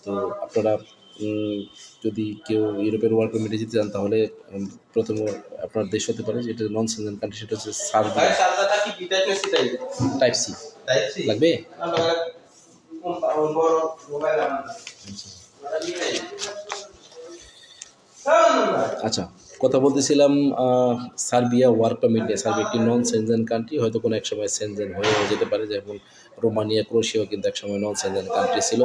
তো আপনারা যদি কেউ ইউরোপের ওয়ার্ক পারমিটে যেতে চান তাহলে প্রথম আপনার দেশ হতে পারে যেটা নন সেনজেন কান্ট্রি, সেটা হচ্ছে সার্বিয়া। টাইপ সি লাগবে। আচ্ছা, কথা বলতেছিলাম সার্বিয়া ওয়ার্ক পারমিট নিয়ে। সার্বিয়া একটি নন সেনজেন কান্ট্রি, হয়তো কোনো এক সময় সেনজেন হয়েও যেতে পারে, যেমন রোমানিয়া, ক্রোয়েশিয়াও কিন্তু এক সময় নন সেনজেন কান্ট্রি ছিল।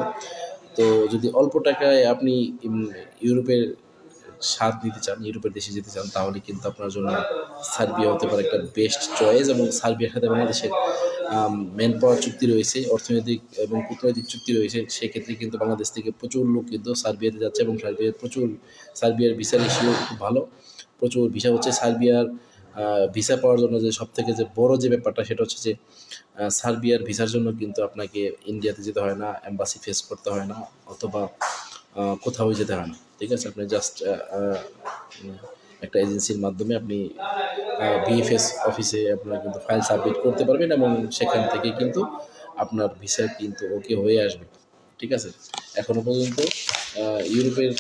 তো যদি অল্প টাকায় আপনি ইউরোপের স্বাদ নিতে চান, ইউরোপের দেশে যেতে চান, তাহলে কিন্তু আপনার জন্য সার্বিয়া হতে পারে একটা বেস্ট চয়েস। এবং সার্বিয়ার সাথে বাংলাদেশের ম্যান পাওয়ার চুক্তি রয়েছে, অর্থনৈতিক এবং কূটনৈতিক চুক্তি রয়েছে। সেক্ষেত্রে কিন্তু বাংলাদেশ থেকে প্রচুর লোক কিন্তু সার্বিয়াতে যাচ্ছে এবং সার্বিয়ার ভিসা রেশিও খুব ভালো। প্রচুর ভিসা হচ্ছে সার্বিয়ার ভিসা পাওয়ার জন্য যে সবথেকে যে বড় যে ব্যাপারটা, সেটা হচ্ছে যে সার্বিয়ার ভিসার জন্য কিন্তু আপনাকে ইন্ডিয়াতে যেতে হয় না, এম্বাসি ফেস করতে হয় না, অথবা কোথাও যেতে হয় না। ঠিক আছে, আপনি জাস্ট একটা এজেন্সির মাধ্যমে আপনি বিএফএস অফিসে আপনারা কিন্তু ফাইল সাবমিট করতে পারবেন এবং সেখান থেকে কিন্তু আপনার ভিসা কিন্তু ওকে হয়ে আসবে। ঠিক আছে, এখনও পর্যন্ত ইউরোপের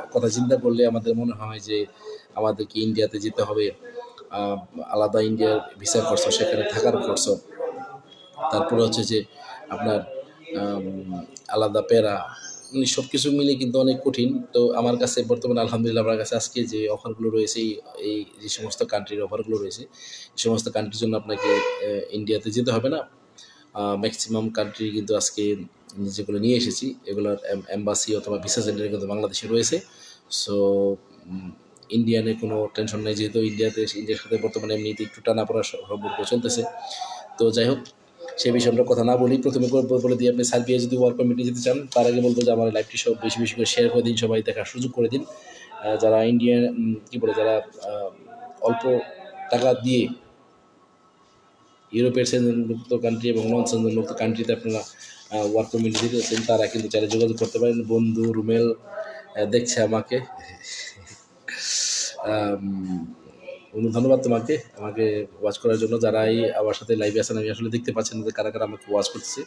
কথা চিন্তা করলে আমাদের মনে হয় যে আমাদেরকে ইন্ডিয়াতে যেতে হবে, আলাদা ইন্ডিয়ার ভিসা খরচ, সেখানে থাকার খরচ, তারপরে হচ্ছে যে আপনার আলাদা প্যারা, সব কিছু মিলে কিন্তু অনেক কঠিন। তো আমার কাছে বর্তমানে আলহামদুলিল্লাহ আমার কাছে আজকে যে অফারগুলো রয়েছে, এই যে সমস্ত কান্ট্রির অফারগুলো রয়েছে, এই সমস্ত কান্ট্রির জন্য আপনাকে ইন্ডিয়াতে যেতে হবে না। ম্যাক্সিমাম কান্ট্রি কিন্তু আজকে যেগুলো নিয়ে এসেছি এগুলোর এম্বাসি অথবা ভিসা সেন্টার কিন্তু বাংলাদেশে রয়েছে। সো ইন্ডিয়ানে কোনো টেনশন নেই, যেহেতু ইন্ডিয়ার সাথে বর্তমানে এমনিতে একটু টানাপোড়া সম্পর্ক চলতেছে। তো যাই হোক, সেই বিষয়ে আমরা কথা না বলি, প্রথমে বলে দিই আপনি সার্বিয়া যদি ওয়ার্ক পারমিটে যেতে চান, তার আগে বলবো যে আমার লাইভটি সব বেশি বেশি করে শেয়ার করে দিন, সবাই দেখার সুযোগ করে দিন। যারা ইন্ডিয়ান যারা অল্প টাকা দিয়ে ইউরোপের সেনজেনভুক্ত কান্ট্রি এবং নন সেনজেনভুক্ত কান্ট্রিতে আপনারা ওয়ার্ক পারমিট দিতে চাচ্ছেন, তারা কিন্তু চাইলে যোগাযোগ করতে পারেন। বন্ধু রুমেল দেখছে আমাকে, ধন্যবাদ তোমাকে আমাকে ওয়াচ করার জন্য। যারাই আমার সাথে লাইভে আছেন, আমি আসলে দেখতে পাচ্ছি না যে কারা কারা আমাকে ওয়াচ করতেছে।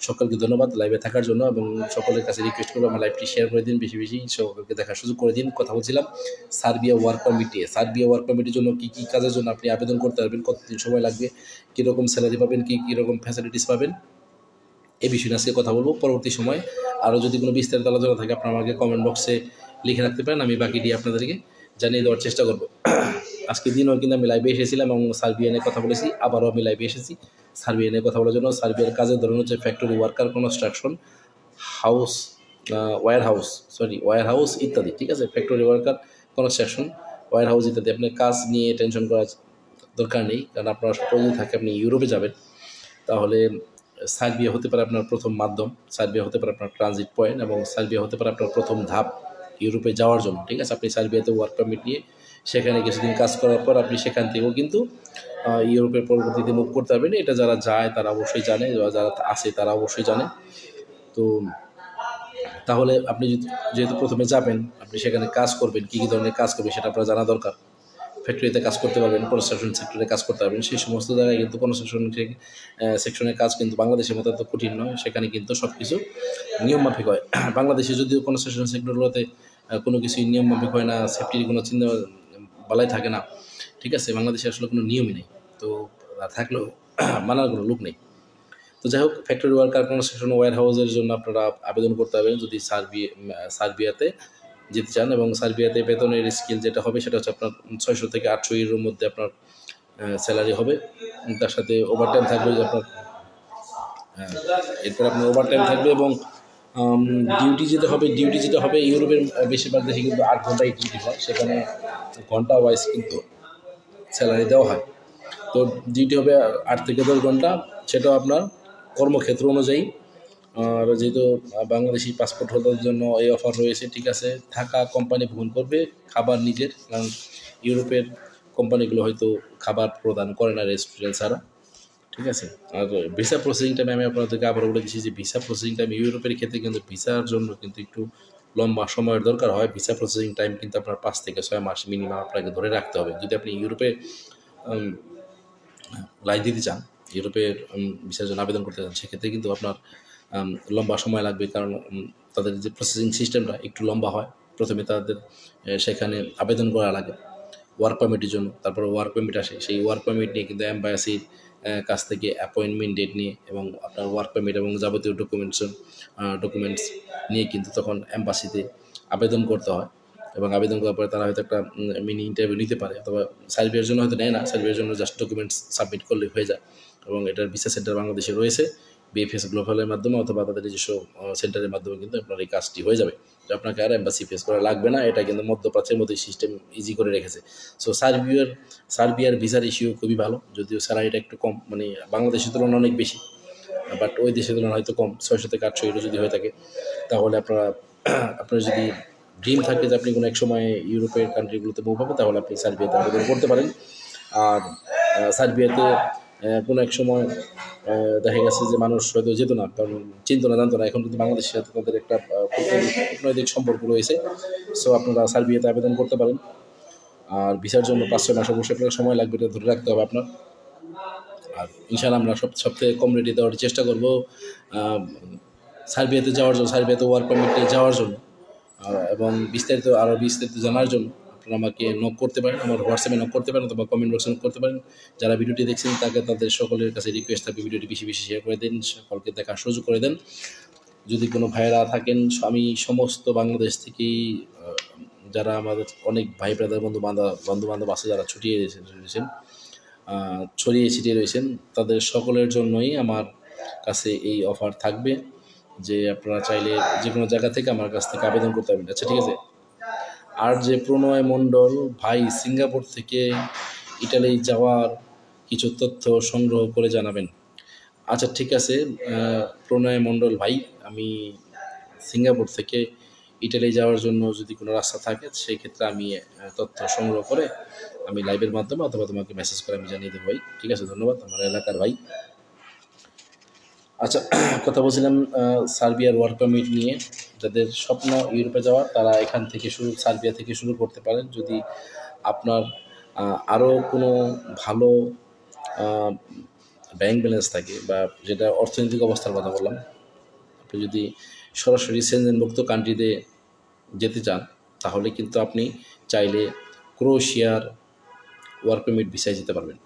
সকলকে ধন্যবাদ লাইভে থাকার জন্য, এবং সকলের কাছে রিকোয়েস্ট করবো আমার লাইভটি শেয়ার করে দিন, বেশি বেশি সকলকে দেখার সুযোগ করে দিন। কথা বলছিলাম সার্বিয়া ওয়ার্ক পারমিটে। সার্বিয়া ওয়ার্ক পারমিটের জন্য কী কী কাজের জন্য আপনি আবেদন করতে পারবেন, কতদিন সময় লাগবে, কীরকম স্যালারি পাবেন, কীরকম ফ্যাসিলিটিস পাবেন, এই বিষয়ে আজকে কথা বলবো। পরবর্তী সময় আরও যদি কোনো বিস্তারিত আলোচনা থাকে আপনারা আমাকে কমেন্ট বক্সে লিখে রাখতে পারেন, আমি বাকিটি আপনাদেরকে জানিয়ে দেওয়ার চেষ্টা করব। আজকে দিনও কিন্তু আমি লাইভে এসেছিলাম এবং সার্বিয়া নিয়ে কথা বলেছি, আবারও আমি লাইভে এসেছি সার্বিয়া নিয়ে কথা বলার জন্য। সার্বিয়ার কাজের ধরন হচ্ছে factory worker, construction, house, warehouse ইত্যাদি। ঠিক আছে, factory worker, construction, warehouse ইত্যাদি। আপনার কাজ নিয়ে টেনশন করার দরকার নেই, কারণ আপনার যদি থাকে আপনি ইউরোপে যাবেন, তাহলে সার্বিয়া হতে পারে আপনার প্রথম মাধ্যম, সার্বিয়া হতে পারে আপনার ট্রানজিট পয়েন্ট, এবং সার্বিয়া হতে পারে আপনার প্রথম ধাপ ইউরোপে যাওয়ার জন্য। ঠিক আছে, আপনি সার্বিয়াতে ওয়ার্ক পারমিট নিয়ে সেখানে কিছুদিন কাজ করার পর আপনি সেখান থেকেও কিন্তু ইউরোপের পরবর্তীতে মুভ করতে পারবেন। এটা যারা যায় তারা অবশ্যই জানে, যারা আছে তারা অবশ্যই জানে। তো তাহলে আপনি যেহেতু প্রথমে যাবেন, আপনি সেখানে কাজ করবেন, কী কী ধরনের কাজ করবেন সেটা আপনার জানা দরকার। ফ্যাক্টরিতে কাজ করতে পারবেন, কনস্ট্রাকশন সেক্টরে কাজ করতে পারবেন, সেই সমস্ত জায়গায় কিন্তু কনস্ট্রাকশন সেকশনের কাজ কিন্তু বাংলাদেশের মতো এত কঠিন নয়, সেখানে কিন্তু সব কিছু নিয়মমাফিক হয়। বাংলাদেশে যদিও কনস্ট্রাকশন সেক্টরগুলোতে কোনো কিছুই নিয়মমাফিক হয় না, সেফটির কোনো চিন্তা বালাই থাকে না। ঠিক আছে, বাংলাদেশে আসলে কোনো নিয়মই নেই, তো থাকলেও মানার কোনো লোক নেই। তো যাই হোক, ফ্যাক্টরি ওয়ার্কার, কনস্ট্রাকশন, ওয়্যার হাউসের জন্য আপনারা আবেদন করতে পারবেন যদি সার্বিয়াতে যেতে চান। এবং সার্বিয়াতে বেতনের স্কেল যেটা হবে সেটা হচ্ছে আপনার 600 থেকে 800 ইউরোর মধ্যে আপনার স্যালারি হবে। তার সাথে ওভারটাইম থাকবে যে আপনার, এরপর আপনার ওভারটাইম থাকবে, এবং ডিউটি যেটা হবে ইউরোপের বেশিরভাগ দেশে কিন্তু 8 ঘন্টায় ডিউটি হয়, সেখানে ঘন্টা ওয়াইজ কিন্তু স্যালারি দেওয়া হয়। তো ডিউটি হবে 8 থেকে 10 ঘন্টা, সেটাও আপনার কর্মক্ষেত্র অনুযায়ী। আর যেহেতু বাংলাদেশি পাসপোর্ট হোল্ডারদের জন্য এই অফার রয়েছে। ঠিক আছে, থাকা কোম্পানি বহন করবে, খাবার নিজের, কারণ ইউরোপের কোম্পানিগুলো হয়তো খাবার প্রদান করে না রেস্টুরেন্ট ছাড়া। ঠিক আছে, আর ভিসা প্রসেসিং টাইম আমি আপনাদেরকে আবার বলে দিচ্ছি যে ভিসা প্রসেসিং টাইম ইউরোপের ক্ষেত্রে কিন্তু ভিসার জন্য কিন্তু একটু লম্বা সময়ের দরকার হয়। ভিসা প্রসেসিং টাইম কিন্তু আপনার 5 থেকে 6 মাস মিনিমাম আপনাকে ধরে রাখতে হবে যদি আপনি ইউরোপে লাইভ দিতে চান, ইউরোপের ভিসার জন্য আবেদন করতে চান। সেক্ষেত্রে কিন্তু আপনার লম্বা সময় লাগবে, কারণ তাদের যে প্রসেসিং সিস্টেমটা একটু লম্বা হয়। প্রথমে তাদের সেখানে আবেদন করা লাগে ওয়ার্ক পারমিটের জন্য, তারপর ওয়ার্ক পারমিট আসে, সেই ওয়ার্ক পারমিট নিয়ে কিন্তু এম্বাসির কাছ থেকে অ্যাপয়েন্টমেন্ট ডেট নিয়ে এবং আপনার ওয়ার্ক পারমিট এবং যাবতীয় ডকুমেন্টস নিয়ে কিন্তু তখন এম্বাসিতে আবেদন করতে হয়। এবং আবেদন করার পরে তারা হয়তো একটা মিনি ইন্টারভিউ নিতে পারে, অথবা সার্বিয়ার জন্য হয়তো নেয় না, সার্বিয়ার জন্য জাস্ট ডকুমেন্টস সাবমিট করলে হয়ে যায়। এবং এটার ভিসা সেন্টার বাংলাদেশে রয়েছে, বিএফএস গ্লোবালের মাধ্যমে অথবা তাদের নিজস্ব সেন্টারের মাধ্যমে কিন্তু আপনার এই কাজটি হয়ে যাবে। তো আপনাকে আর এম্বাসি ফেস করা লাগবে না, এটা কিন্তু মধ্যপ্রাচ্যের মধ্যে সিস্টেম ইজি করে রেখেছে। সো সার্বিয়ার ভিসার ইস্যু খুবই ভালো, যদিও স্যালারিটা একটু কম, মানে বাংলাদেশের তুলনায় অনেক বেশি, বাট ওই দেশের তুলনায় হয়তো কম। 600 থেকে 800 ইউরো যদি হয়ে থাকে, তাহলে আপনার যদি ড্রিম থাকে যে আপনি কোনো এক সময় ইউরোপের কান্ট্রিগুলোতে মুভ হবে, তাহলে আপনি সার্বিয়াতে আবেদন করতে পারেন। আর সার্বিয়াতে কোনো এক সময় দেখা গেছে যে মানুষ হয়তো যেত না, কারণ চিনতো না, জানতো না। এখন কিন্তু বাংলাদেশের সাথে তাদের একটা কূটনৈতিক সম্পর্ক রয়েছে। সো আপনারা সার্বিয়াতে আবেদন করতে পারেন। আর ভিসার জন্য 5-6 মাস অবশ্যই আপনার সময় লাগবে, এটা ধরে রাখতে হবে আপনার। আর ইনশাআল্লাহ আমরা সবথেকে কম রেটে দেওয়ার চেষ্টা করবো সার্বিয়াতে যাওয়ার জন্য, সার্বিয়াতে ওয়ার্ক পারমিটে যাওয়ার জন্য। এবং বিস্তারিত জানার জন্য আপনারা আমাকে নক করতে পারেন, আমার হোয়াটসঅ্যাপে নক করতে পারেন অথবা কমেন্ট বক্সে নক করতে পারেন। যারা ভিডিওটি দেখছেন তাদের সকলের কাছে রিকোয়েস্ট থাকবে ভিডিওটি বেশি বেশি শেয়ার করে দিন, সকলকে দেখার সুযোগ করে দেন। যদি কোনো ভাইয়েরা থাকেন, আমি সমস্ত বাংলাদেশ থেকেই যারা আমাদের অনেক ভাই ব্রাদার বন্ধু বান্ধব আছে যারা ছড়িয়ে ছিটিয়ে রয়েছেন, তাদের সকলের জন্যই আমার কাছে এই অফার থাকবে যে আপনারা চাইলে যে কোনো জায়গা থেকে আমার কাছ থেকে আবেদন করতে পারবেন। আচ্ছা, ঠিক আছে। আর যে প্রণয় মণ্ডল ভাই সিঙ্গাপুর থেকে ইটালি যাওয়ার কিছু তথ্য সংগ্রহ করে জানাবেন। আচ্ছা, ঠিক আছে প্রণয় মণ্ডল ভাই, আমি সিঙ্গাপুর থেকে ইটালি যাওয়ার জন্য যদি কোনো রাস্তা থাকে সেই ক্ষেত্রে আমি তথ্য সংগ্রহ করে আমি লাইভের মাধ্যমে অথবা তোমাকে মেসেজ করে আমি জানিয়ে দেবো ভাই। ঠিক আছে, ধন্যবাদ, আমার এলাকার ভাই। আচ্ছা, কথা বলছিলাম সার্বিয়ার ওয়ার্ক পারমিট নিয়ে। যাদের স্বপ্ন ইউরোপে যাওয়ার, তারা এখান থেকে সার্বিয়া থেকে শুরু করতে পারেন। যদি আপনার আরও কোনো ভালো ব্যাংক ব্যালেন্স থাকে বা যেটা অর্থনৈতিক অবস্থার কথা বললাম, আপনি যদি সরাসরি সেনজেনভুক্ত কান্ট্রিতে যেতে চান তাহলে কিন্তু আপনি চাইলে ক্রোয়েশিয়ার ওয়ার্ক পারমিট ভিসায় যেতে পারবেন।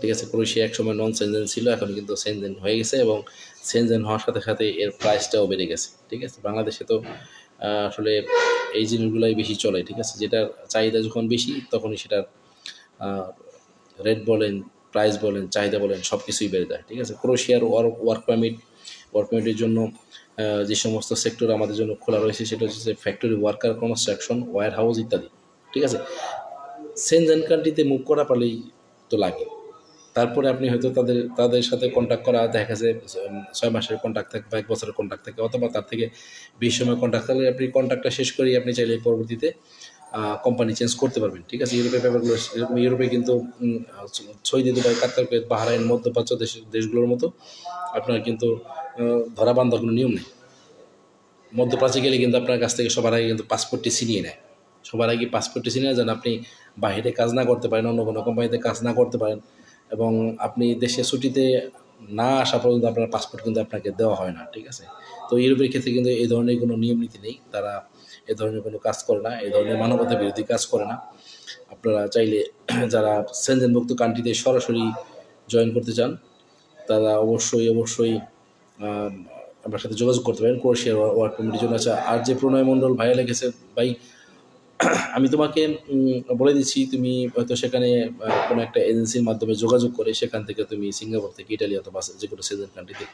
ঠিক আছে, ক্রোয়েশিয়া একসময় নন সেনজেন ছিল, এখন কিন্তু সেনজেন হয়ে গেছে এবং সেনজেন হওয়ার সাথে সাথে এর প্রাইসটাও বেড়ে গেছে। ঠিক আছে, বাংলাদেশে তো আসলে এই জিনিসগুলোই বেশি চলে। ঠিক আছে, যেটার চাহিদা যখন বেশি তখনই সেটার রেট বলেন, প্রাইস বলেন, চাহিদা বলেন, সব কিছুই বেড়ে যায়। ঠিক আছে, ক্রোয়েশিয়ার ওয়ার্ক পারমিটের জন্য যে সমস্ত সেক্টর আমাদের জন্য খোলা রয়েছে সেটা হচ্ছে factory worker, construction, warehouse ইত্যাদি। ঠিক আছে, সেনজেন কান্ট্রিতে মুভ করা পারলেই তো লাগে। তারপরে আপনি হয়তো তাদের সাথে কন্ট্যাক্ট করা, দেখা যায় 6 মাসের কন্ট্যাক্ট থাকে বা 1 বছরের কন্ট্যাক্ট থাকে, অথবা তার থেকে বেশি সময় কন্ট্যাক্ট থাকলে আপনি কন্ট্যাক্টটা শেষ করেই আপনি চাইলে পরবর্তীতে কোম্পানি চেঞ্জ করতে পারবেন। ঠিক আছে, ইউরোপের ব্যাপারগুলো এরকম। ইউরোপে কিন্তু সৌদি, দুবাই, কাতার, কুয়েত, বাহরাইন, মধ্যপ্রাচ্য দেশগুলোর মতো আপনার কিন্তু ধরা বাঁধার কোনো নিয়ম নেই। মধ্যপ্রাচ্যে গেলে কিন্তু আপনার কাছ থেকে সবার আগে কিন্তু পাসপোর্টটি ছিনিয়ে নেয়। সবার আগে পাসপোর্টটি ছিনিয়ে যেন আপনি বাইরে কাজ না করতে পারেন, অন্য কোনো কোম্পানিতে কাজ না করতে পারেন, এবং আপনি দেশে ছুটিতে না আসা পর্যন্ত আপনার পাসপোর্ট কিন্তু আপনাকে দেওয়া হয় না। ঠিক আছে, তো ইউরোপের ক্ষেত্রে কিন্তু এই ধরনের কোনো নিয়ম নীতি নেই, তারা এ ধরনের কোনো কাজ করে না, এই ধরনের মানবতা বিরোধী কাজ করে না। আপনারা চাইলে যারা সেনজেনভুক্ত কান্ট্রিতে সরাসরি জয়েন করতে চান তারা অবশ্যই আমার সাথে যোগাযোগ করতে পারেন ক্রোয়েশিয়ার ওয়ার্ক পারমিটের জন্য। আচ্ছা, আর যে প্রণয় মণ্ডল ভাইয়া লিখেছে, ভাই আমি তোমাকে বলে দিচ্ছি, তুমি হয়তো সেখানে কোনো একটা এজেন্সির মাধ্যমে যোগাযোগ করে সেখান থেকে তুমি সিঙ্গাপুর থেকে ইটালি অথবা যে কোনো সেজেন কান্ট্রিতে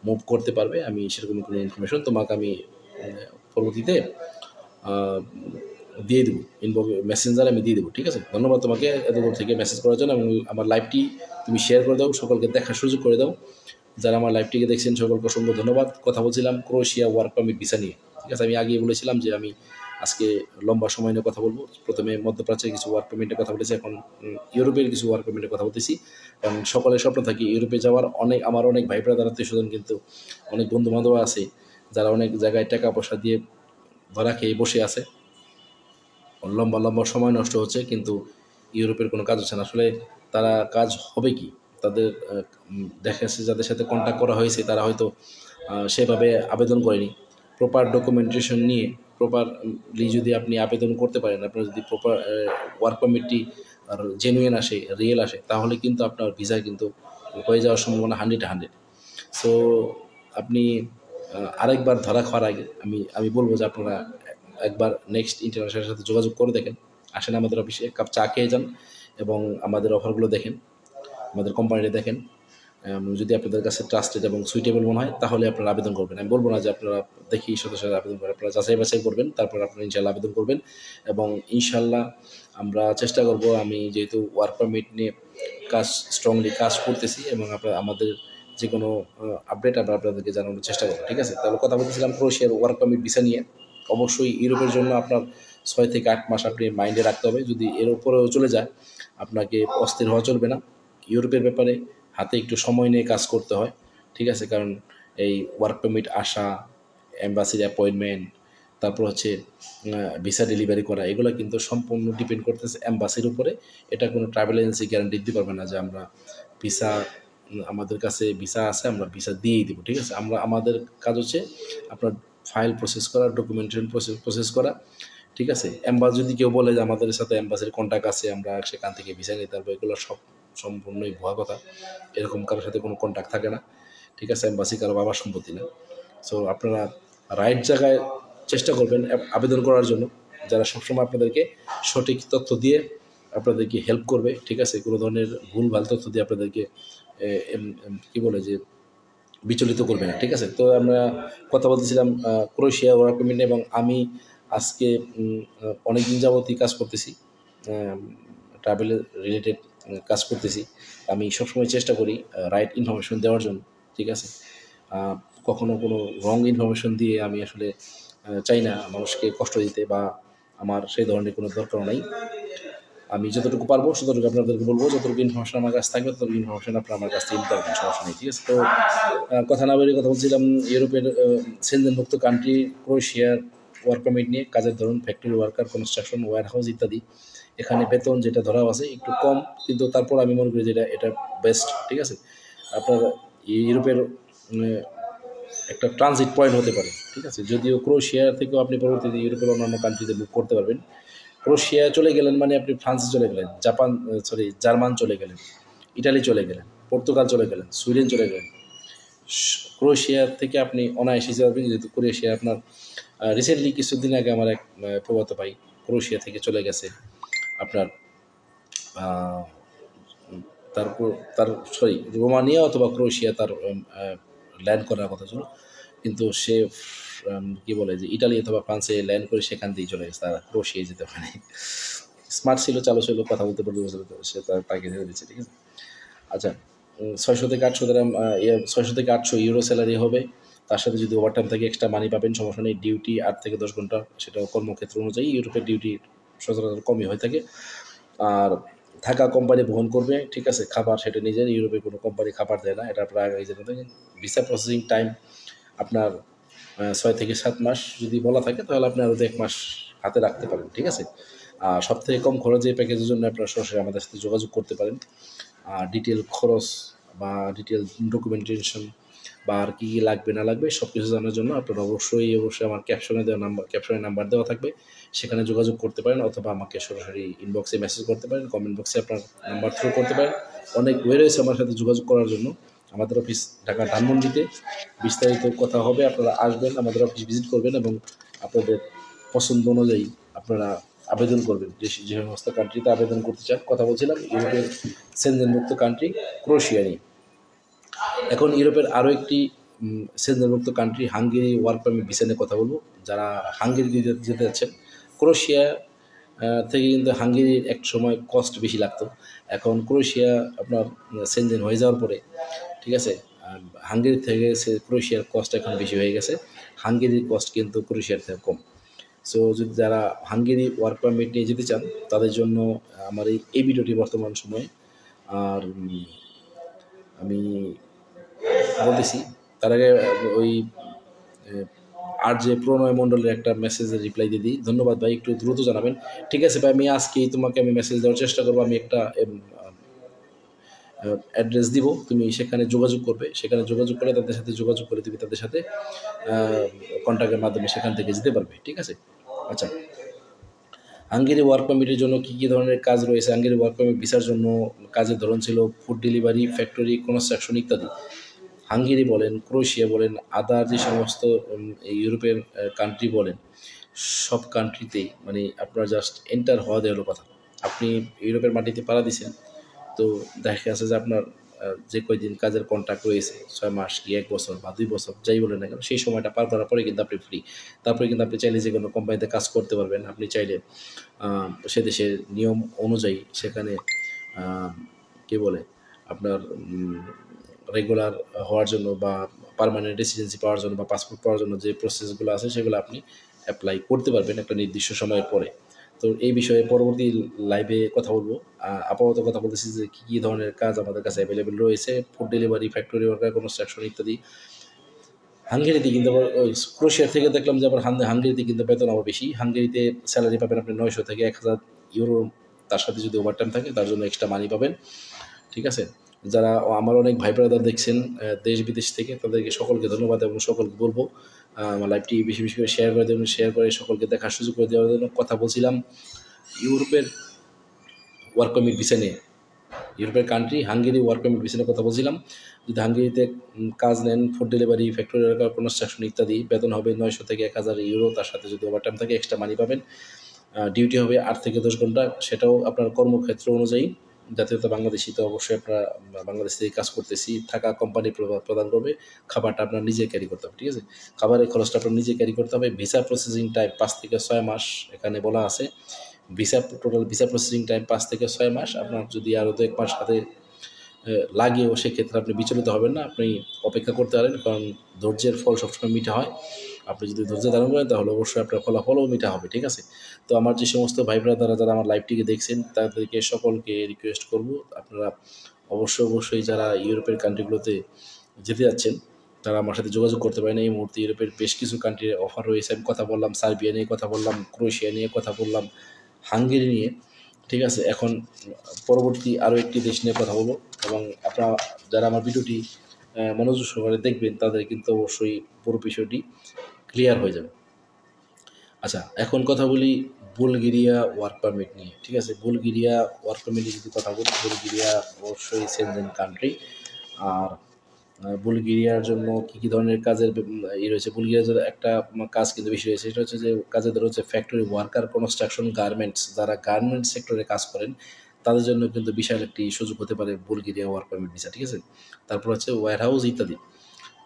মুভ করতে পারবে। আমি সেরকম কোনো ইনফরমেশন তোমাকে আমি পরবর্তীতে দিয়ে দেবো, মেসেঞ্জারে আমি দিয়ে দেবো। ঠিক আছে, ধন্যবাদ তোমাকে এত দূর থেকে মেসেজ করার জন্য, এবং আমার লাইভটি তুমি শেয়ার করে দাও, সকলকে দেখার সুযোগ করে দাও। যারা আমার লাইভটিকে দেখছেন সকলকে অসংখ্য ধন্যবাদ। কথা বলছিলাম ক্রোয়েশিয়া ওয়ার্ক পারমিট ভিসা নিয়ে। ঠিক আছে, আমি আগেই বলেছিলাম যে আমি আজকে লম্বা সময় নিয়ে কথা বলবো। প্রথমে মধ্যপ্রাচ্যের কিছু ওয়ার্ক পারমিটের কথা বলেছি, এখন ইউরোপের কিছু ওয়ার্ক পারমিটের কথা বলতেছি। কারণ সকলের স্বপ্ন থাকে ইউরোপে যাওয়ার। আমার অনেক ভাই ব্রাদার আত্মীয়স্বজন, কিন্তু অনেক বন্ধু বান্ধব আছে যারা অনেক জায়গায় টাকা পয়সা দিয়ে ধরা খেয়ে বসে আছে, লম্বা সময় নষ্ট হচ্ছে, কিন্তু ইউরোপের কোনো কাজ হচ্ছে না। আসলে তারা কাজ হবে কি, তাদের দেখা যাচ্ছে যাদের সাথে কন্ট্যাক্ট করা হয়েছে তারা হয়তো সেভাবে আবেদন করেনি। প্রপার ডকুমেন্টেশন নিয়ে প্রপারলি যদি আপনি আবেদন করতে পারেন, আপনার যদি প্রপার ওয়ার্ক পারমিটটি আর জেনুইন আসে, রিয়েল আসে, তাহলে কিন্তু আপনার ভিসা কিন্তু হয়ে যাওয়ার সম্ভাবনা 100-100। সো আপনি আরেকবার ধরা খাওয়ার আগে আমি বলবো যে আপনারা একবার নেক্সট ইন্টারন্যাশনালের সাথে যোগাযোগ করে দেখেন, আসেন আমাদের অফিসে, এক কাপ চা খেয়ে যান এবং আমাদের অফারগুলো দেখেন, আমাদের কোম্পানিটা দেখেন। যদি আপনাদের কাছে ট্রাস্টেড এবং সুইটেবল মনে হয় তাহলে আপনারা আবেদন করবেন। আমি বলবো না যে আপনারা দেখি সাথে সাথে আবেদন করেন, আপনারা যাচাই বাছাই করবেন, তারপর আপনারা ইনশাল্লাহ আবেদন করবেন। এবং ইনশাল্লাহ আমরা চেষ্টা করব, আমি যেহেতু ওয়ার্ক পারমিট নিয়ে স্ট্রংলি কাজ করতেছি, এবং আমাদের যে কোনো আপডেট আমরা আপনাদেরকে জানানোর চেষ্টা করবো। ঠিক আছে, তাহলে কথা বলতেছিলাম ক্রোয়েশিয়ার ওয়ার্ক পারমিট ভিসা নিয়ে। অবশ্যই ইউরোপের জন্য আপনার 6 থেকে 8 মাস আপনি মাইন্ডে রাখতে হবে। যদি এর উপরেও চলে যায় আপনাকে অস্থির হওয়া চলবে না। ইউরোপের ব্যাপারে হাতে একটু সময় নিয়ে কাজ করতে হয়। ঠিক আছে, কারণ এই ওয়ার্ক পারমিট আসা, এম্বাসির অ্যাপয়েন্টমেন্ট, তারপর হচ্ছে ভিসা ডেলিভারি করা, এগুলো কিন্তু সম্পূর্ণ ডিপেন্ড করতেছে এম্বাসির উপরে। এটা কোনো ট্রাভেল এজেন্সি গ্যারান্টি দিতে পারবে না যে আমরা ভিসা, আমাদের কাছে ভিসা আছে আমরা ভিসা দিয়েই দেবো। ঠিক আছে, আমাদের কাজ হচ্ছে আপনার ফাইল প্রসেস করা, ডকুমেন্টেশন প্রসেস করা। ঠিক আছে, যদি কেউ বলে যে আমাদের সাথে এম্বাসির কন্ট্যাক্ট আছে আমরা সেখান থেকে ভিসা নিতে পারবো, এগুলো সম্পূর্ণই ভুয়া কথা। এরকম কারোর সাথে কোনো কন্ট্যাক্ট থাকে না। ঠিক আছে, এম্বাসি কারো বাবার সম্পত্তি না। সো আপনারা রাইট জায়গায় চেষ্টা করবেন আবেদন করার জন্য, যারা সবসময় আপনাদেরকে সঠিক তথ্য দিয়ে আপনাদেরকে হেল্প করবে। ঠিক আছে, কোনো ধরনের ভুলভাল তথ্য দিয়ে আপনাদেরকে কী বলে যে বিচলিত করবে না। ঠিক আছে, তো আমরা কথা বলতেছিলাম ক্রোয়েশিয়া ওয়ার্ক পারমিট, এবং আমি আজকে অনেক দিন যাবতই কাজ করতেছি, ট্রাভেল রিলেটেড কাজ করতেছি। আমি সবসময় চেষ্টা করি রাইট ইনফরমেশন দেওয়ার জন্য। ঠিক আছে, কখনো কোনো রং ইনফরমেশন দিয়ে আমি আসলে চাই না মানুষকে কষ্ট দিতে, বা আমার সেই ধরনের কোনো দরকারও নাই। আমি যতটুকু পারবো ততটুকু আপনাদেরকে বলবো, যতটুকু ইনফরমেশন আমার কাছে থাকবে ততটুকু ইনফরমেশন আপনারা আমার কাছ থেকে নিতে পারবেন, সমস্যা নেই। ঠিক আছে, তো কথা না বেরিয়ে কথা বলছিলাম ইউরোপের সেনজেনভুক্ত কান্ট্রি ক্রোয়েশিয়ার ওয়ার্ক পারমিট নিয়ে। কাজের ধরুন factory worker, construction, warehouse ইত্যাদি। এখানে বেতন যেটা ধরা আছে একটু কম, কিন্তু তারপর আমি মনে করি যে এটা বেস্ট, ঠিক আছে। আপনার ইউরোপের একটা ট্রানজিট পয়েন্ট হতে পারে, ঠিক আছে। যদিও ক্রোয়েশিয়া থেকেও আপনি পরবর্তীতে ইউরোপের অন্যান্য কান্ট্রিতে বুক করতে পারবেন। ক্রোয়েশিয়া চলে গেলেন মানে আপনি ফ্রান্সে চলে গেলেন, জার্মান চলে গেলেন, ইটালি চলে গেলেন, পর্তুগাল চলে গেলেন, সুইডেন চলে গেলেন। ক্রোয়েশিয়া থেকে আপনি অনায়াসে যেতে পারবেন, যেহেতু ক্রোয়েশিয়া আপনার রিসেন্টলি কিছুদিন আগে আমার এক প্রভাত ভাই ক্রোয়েশিয়া থেকে চলে গেছে আপনার তারপর রোমানিয়া অথবা ক্রোয়েশিয়া তার ল্যান্ড করার কথা ছিল, কিন্তু সে কি বলে যে ইটালি অথবা ফ্রান্সে ল্যান্ড করে সেখান দিয়েই চলে গেছে, তারা ক্রোয়েশিয়ায় যেতে পারে। স্মার্ট ছিল, চালু ছিল, কথা বলতে পারবে, সে তাকে ছেড়ে দিচ্ছে, ঠিক আছে। আচ্ছা, 600 থেকে 800 ইউরো স্যালারি হবে, তার সাথে যদি ওভারটাইম থাকে এক্সট্রা মানি পাবেন, সমস্যা নেই। ডিউটি 8 থেকে 10 ঘন্টা, সেটাও কর্মক্ষেত্র অনুযায়ী। ইউরোপের ডিউটি সচরাচর কমই হয়ে থাকে। আর থাকা কোম্পানি বহন করবে, ঠিক আছে। খাবার সেটা নিজের, ইউরোপে কোনো কোম্পানি খাবার দেয় না, এটা প্রায় এই জন্য। ভিসা প্রসেসিং টাইম আপনার 6 থেকে 7 মাস যদি বলা থাকে, তাহলে আপনি আরও 1 মাস হাতে রাখতে পারেন, ঠিক আছে। আর সবথেকে কম খরচে প্যাকেজের জন্য আপনারা সরাসরি আমাদের সাথে যোগাযোগ করতে পারেন। আর ডিটেল খরচ বা ডিটেল ডকুমেন্টেশন বা আর কী কী লাগবে না লাগবে সব কিছু জানার জন্য আপনারা অবশ্যই আমার ক্যাপশনে নাম্বার দেওয়া থাকবে, সেখানে যোগাযোগ করতে পারেন, অথবা আমাকে সরাসরি ইনবক্সে মেসেজ করতে পারেন, কমেন্ট বক্সে আপনার নাম্বার থ্রু করতে পারেন। অনেক ওয়ে রয়েছে আমার সাথে যোগাযোগ করার জন্য। আমাদের অফিস ঢাকা ধানমন্ডিতে, বিস্তারিত কথা হবে। আপনারা আসবেন, আমাদের অফিস ভিজিট করবেন এবং আপনাদের পছন্দ অনুযায়ী আপনারা আবেদন করবেন, যে সমস্ত কান্ট্রিতে আবেদন করতে চান। কথা বলছিলাম ইউরোপের সেনজেনমুক্ত কান্ট্রি ক্রোয়েশিয়া নিয়ে। এখন ইউরোপের আরও একটি সেনজেনমুক্ত country Hungary work permit visa নিয়ে কথা বলবো। যারা হাঙ্গেরি যেতে যাচ্ছেন, ক্রোয়েশিয়া থেকে কিন্তু হাঙ্গেরির এক সময় কস্ট বেশি লাগতো। এখন ক্রোয়েশিয়া আপনার সেনজেন হয়ে যাওয়ার পরে, ঠিক আছে, হাঙ্গেরি থেকে ক্রোয়েশিয়ার কস্ট এখন বেশি হয়ে গেছে। হাঙ্গেরির কস্ট কিন্তু ক্রোয়েশিয়ার থেকে কম। সো যদি যারা হাঙ্গেরি ওয়ার্ক পারমিট নিয়ে যেতে চান, তাদের জন্য আমার এই ভিডিওটি বর্তমান সময়ে। আর আমি বলতেছি তার আগে ওই আর যে প্রণয় মণ্ডলের একটা মেসেজের রিপ্লাই দিয়ে দিই। ধন্যবাদ ভাই, একটু দ্রুত জানাবেন। ঠিক আছে ভাই, আমি আজকেই তোমাকে মেসেজ দেওয়ার চেষ্টা করবো। আমি একটা অ্যাড্রেস দিব, তুমি সেখানে যোগাযোগ করবে। সেখানে যোগাযোগ করে তাদের সাথে যোগাযোগ করে তুমি তাদের সাথে কন্ট্যাক্টের মাধ্যমে সেখান থেকে যেতে পারবে, ঠিক আছে। আচ্ছা, হাঙ্গেরি ওয়ার্ক পারমিটের জন্য কী কী ধরনের কাজ রয়েছে? হাঙ্গেরি ওয়ার্ক পারমিট ভিসার জন্য কাজের ধরন ছিল ফুড ডেলিভারি, ফ্যাক্টরি, কনস্ট্রাকশন ইত্যাদি। হাঙ্গেরি বলেন, ক্রোয়েশিয়া বলেন, আদার যে সমস্ত ইউরোপের কান্ট্রি বলেন, সব কান্ট্রিতেই মানে আপনার জাস্ট এন্টার হওয়া দেওয়ার কথা। আপনি ইউরোপের মাটিতে পাড়া দিয়েছেন, তো দেখা গেছে যে আপনার যে কয়দিন কাজের কন্ট্রাক্ট রয়েছে, 6 মাস কি 1 বছর বা 2 বছর যাই বলেন না কেন, সেই সময়টা পার করার পরে কিন্তু আপনি ফ্রি। তারপরে কিন্তু আপনি চাইলে যে কোনো কোম্পানিতে কাজ করতে পারবেন। আপনি চাইলে সে দেশের নিয়ম অনুযায়ী সেখানে কী বলে আপনার রেগুলার হওয়ার জন্য বা পার্মানেন্ট রেসিডেন্সি পাওয়ার জন্য বা পাসপোর্ট পাওয়ার জন্য যে প্রসেসগুলো আছে সেগুলো আপনি অ্যাপ্লাই করতে পারবেন একটা নির্দিষ্ট সময়ের পরে। তো এই বিষয়ে পরবর্তী লাইভে কথা বলবো। আপাতত কথা বলতেছি যে কী কী ধরনের কাজ আমাদের কাছে অ্যাভেলেবেল রয়েছে, food delivery, factory worker, construction ইত্যাদি। হাঙ্গেরিতে কিন্তু আবার ক্রোয়েশিয়া থেকে দেখলাম যে আবার হাঙ্গেরিতে কিন্তু বেতন আবার বেশি। হাঙ্গেরিতে স্যালারি পাবেন আপনি 900 থেকে 1000 ইউরো, তার সাথে যদি ওভারটাইম থাকে তার জন্য এক্সট্রা মানি পাবেন, ঠিক আছে। যারা আমার অনেক ভাই ব্রাদার দেখছেন দেশ বিদেশ থেকে, তাদেরকে সকলকে ধন্যবাদ এবং সকলকে বলবো আমার লাইভটি বেশি বেশি করে শেয়ার করে দেবেন, শেয়ার করে সকলকে দেখার সুযোগ করে দেওয়ার জন্য। কথা বলছিলাম ইউরোপের ওয়ার্ক পারমিট ভিসা নিয়ে, ইউরোপের country Hungary work permit visa নিয়ে কথা বলছিলাম। যদি হাঙ্গেরিতে কাজ নেন, food delivery, factory worker, construction ইত্যাদি, বেতন হবে 900 থেকে 1000 ইউরো, তার সাথে যদি ওভারটাইম থাকে এক্সট্রা মানি পাবেন। ডিউটি হবে 8 থেকে 10 ঘন্টা, সেটাও আপনার কর্মক্ষেত্র অনুযায়ী। জাতীয়তা বাংলাদেশি, তো অবশ্যই আপনারা বাংলাদেশ থেকে কাজ করতেছি, থাকা কোম্পানি প্রদান করবে, খাবারটা আপনার নিজে ক্যারি করতে হবে, ঠিক আছে। খাবারের খরচটা আপনার নিজে ক্যারি করতে হবে। ভিসা প্রসেসিং টাইম 5 থেকে 6 মাস এখানে বলা আছে। টোটাল ভিসা প্রসেসিং টাইম 5 থেকে 6 মাস। আপনার যদি আরও 1 মাস হাতে লাগেও সেক্ষেত্রে আপনি বিচলিত হবেন না, আপনি অপেক্ষা করতে পারেন, কারণ ধৈর্যের ফল সবসময় মিঠা হয়। আপনি যদি ধৈর্য ধারণ করেন তাহলে অবশ্যই আপনার ফলাফলও মিঠা হবে, ঠিক আছে। তো আমার যে সমস্ত ভাই ব্রাদাররা যারা আমার লাইভটিকে দেখছেন, তাদেরকে সকলকে রিকোয়েস্ট করব, আপনারা অবশ্যই যারা ইউরোপের কান্ট্রিগুলোতে যেতে যাচ্ছেন তারা আমার সাথে যোগাযোগ করতে পারেন। এই মুহূর্তে ইউরোপের বেশ কিছু কান্ট্রির অফার রয়েছে। আমি কথা বললাম সার্বিয়া নিয়ে, কথা বললাম ক্রোয়েশিয়া নিয়ে, কথা বললাম হাঙ্গেরি নিয়ে। ঠিক আছে। এখন পরবর্তী আরও একটি দেশ নিয়ে কথা বলবো, এবং আপনারা যারা আমার ভিডিওটি মনোযোগ সহকারে দেখবেন তাদের কিন্তু অবশ্যই পুরো বিষয়টি ক্লিয়ার হয়ে যাবে। আচ্ছা, এখন কথা বলি বুলগেরিয়া ওয়ার্ক পারমিট নিয়ে। ঠিক আছে, বুলগেরিয়া ওয়ার্ক পারমিটে যদি কথা বলি, বুলগেরিয়া অবশ্যই সেনজেন কান্ট্রি। আর বুলগেরিয়ার জন্য কী কী ধরনের কাজের রয়েছে, বুলগেরিয়ার জন্য একটা কাজ কিন্তু বেশি রয়েছে, সেটা হচ্ছে যে কাজের ধরো হচ্ছে ফ্যাক্টরি ওয়ার্কার, কনস্ট্রাকশন, গার্মেন্টস। যারা গার্মেন্টস সেক্টরে কাজ করেন তাদের জন্য কিন্তু বিশাল একটি সুযোগ হতে পারে বুলগেরিয়া ওয়ার্ক পারমিট ভিসা। ঠিক আছে, তারপর হচ্ছে ওয়্যারহাউস ইত্যাদি,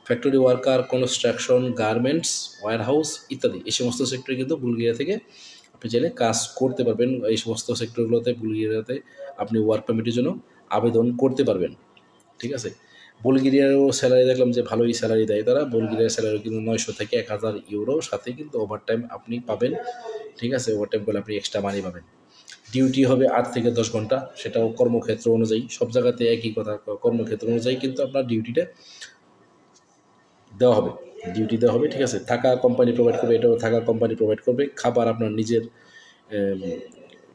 factory worker, construction, garments, warehouse ইত্যাদি, এই সমস্ত সেক্টরে কিন্তু বুলগেরিয়া থেকে আপনি চাইলে কাজ করতে পারবেন। এই সমস্ত সেক্টরগুলোতে বুলগেরিয়াতে আপনি ওয়ার্ক পারমিটের জন্য আবেদন করতে পারবেন। ঠিক আছে, বুলগেরিয়ারও স্যালারি দেখলাম যে ভালোই স্যালারি দেয় তারা। বুলগেরিয়ার স্যালারি কিন্তু 900 থেকে 1000 ইউরো, সাথে কিন্তু ওভারটাইম আপনি পাবেন। ঠিক আছে, ওভারটাইম করলে আপনি এক্সট্রা মানি পাবেন। ডিউটি হবে 8 থেকে 10 ঘন্টা, সেটাও কর্মক্ষেত্র অনুযায়ী, সব জায়গাতে একই কথা, কর্মক্ষেত্র অনুযায়ী কিন্তু আপনার ডিউটিটা দেওয়া হবে, ডিউটি দেওয়া হবে। ঠিক আছে, থাকা কোম্পানি প্রোভাইড করবে, এটাও থাকা কোম্পানি প্রোভাইড করবে। খাবার আপনার নিজের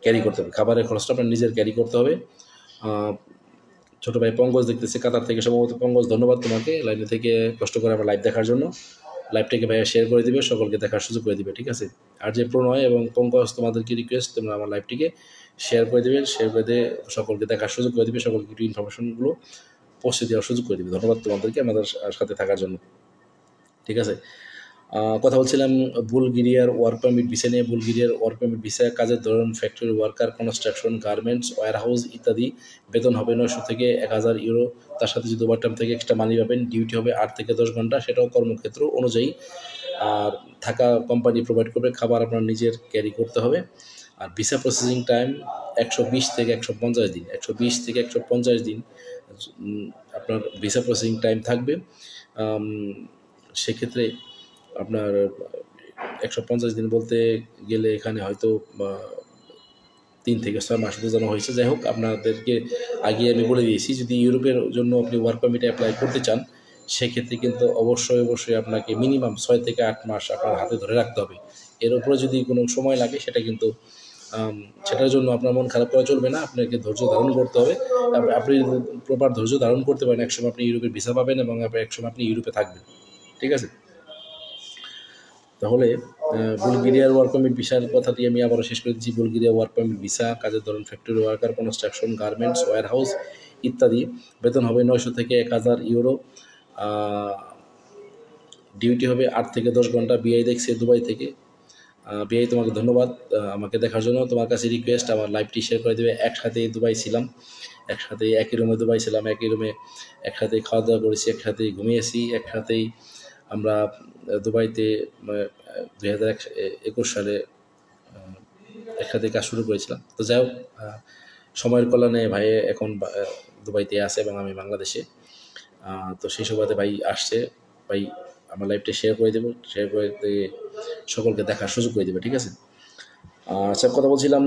ক্যারি করতে হবে, খাবারের খরচটা আপনার নিজের ক্যারি করতে হবে। ছোটো ভাই পঙ্কজ দেখতেছে কাতার থেকে, সম্ভবত। পঙ্কজ, ধন্যবাদ তোমাকে লাইনে থেকে কষ্ট করে আমার লাইভ দেখার জন্য। লাইভটাকে ভাইয়া শেয়ার করে দিবে, সকলকে দেখার সুযোগ করে দিবে। ঠিক আছে, আর যে প্রণয় এবং পঙ্কজ, তোমাদেরকে রিকোয়েস্ট, তোমরা আমার লাইভটিকে শেয়ার করে দেবে, শেয়ার করে দিয়ে সকলকে দেখার সুযোগ করে দিবে, সকলকে একটু ইনফরমেশনগুলো পৌঁছে দেওয়ার সুযোগ করে দিবে। ধন্যবাদ তোমাদেরকে আমাদের সাথে থাকার জন্য। ঠিক আছে, কথা বলছিলাম বুলগেরিয়ার ওয়ার্ক পারমিট ভিসা নিয়ে। বুলগেরিয়ার ওয়ার্ক পারমিট ভিসা কাজের ধরন factory worker, construction, garments, warehouse ইত্যাদি। বেতন হবে 900 থেকে 1000 ইউরো, তার সাথে যদি ওভারটাইম থেকে এক্সট্রা মানি পাবেন। ডিউটি হবে 8 থেকে 10 ঘন্টা, সেটাও কর্মক্ষেত্র অনুযায়ী। আর থাকা কোম্পানি প্রোভাইড করবে, খাবার আপনার নিজের ক্যারি করতে হবে। আর ভিসা প্রসেসিং টাইম 120 থেকে 150 দিন, 120 থেকে 150 দিন আপনার ভিসা প্রসেসিং টাইম থাকবে। সেক্ষেত্রে আপনার 150 দিন বলতে গেলে এখানে হয়তো 3 থেকে 6 মাস বোঝানো হয়েছে। যাই হোক, আপনাদেরকে আগে আমি বলে দিয়েছি, যদি ইউরোপের জন্য আপনি ওয়ার্ক পারমিটে অ্যাপ্লাই করতে চান, সেক্ষেত্রে কিন্তু অবশ্যই আপনাকে মিনিমাম 6 থেকে 8 মাস আপনার হাতে ধরে রাখতে হবে। এর উপরে যদি কোনো সময় লাগে, সেটা কিন্তু সেটার জন্য আপনার মন খারাপ করা চলবে না, আপনাকে ধৈর্য ধারণ করতে হবে। আপনি প্রপার ধৈর্য ধারণ করতে পারেন, একসময় আপনি ইউরোপের ভিসা পাবেন এবং একসময় আপনি ইউরোপে থাকবেন। ঠিক আছে, তাহলে বুলগেরিয়ার ওয়ার্ক পারমিট ভিসার কথাটি আমি আবারও শেষ করে দিচ্ছি। বুলগেরিয়া ওয়ার্ক পারমিট ভিসা কাজের ধরন factory worker, construction, garments, warehouse ইত্যাদি। বেতন হবে 900 থেকে 1000 ইউরো। ডিউটি হবে 8 থেকে 10 ঘন্টা। বিআই দেখছে দুবাই থেকে। বিআই, তোমাকে ধন্যবাদ আমাকে দেখার জন্য। তোমার কাছে রিকোয়েস্ট, আমার লাইভটি শেয়ার করে দেবে। একসাথেই দুবাই ছিলাম, একসাথেই একই রুমে দুবাই ছিলাম, একই রুমে একসাথেই খাওয়া দাওয়া করেছি, একসাথেই ঘুমিয়েছি, একসাথেই আমরা দুবাইতে 2021 সালে একসাথে কাজ শুরু করেছিলাম। তো যাই হোক, সময়ের কল্যাণে ভাই এখন দুবাইতে আছে এবং আমি বাংলাদেশে। তো সেই সুবাদে ভাই আসছে, ভাই আমার লাইভটা শেয়ার করে দেবো, শেয়ার করে সকলকে দেখার সুযোগ করে দেবে। ঠিক আছে, সব কথা বলছিলাম,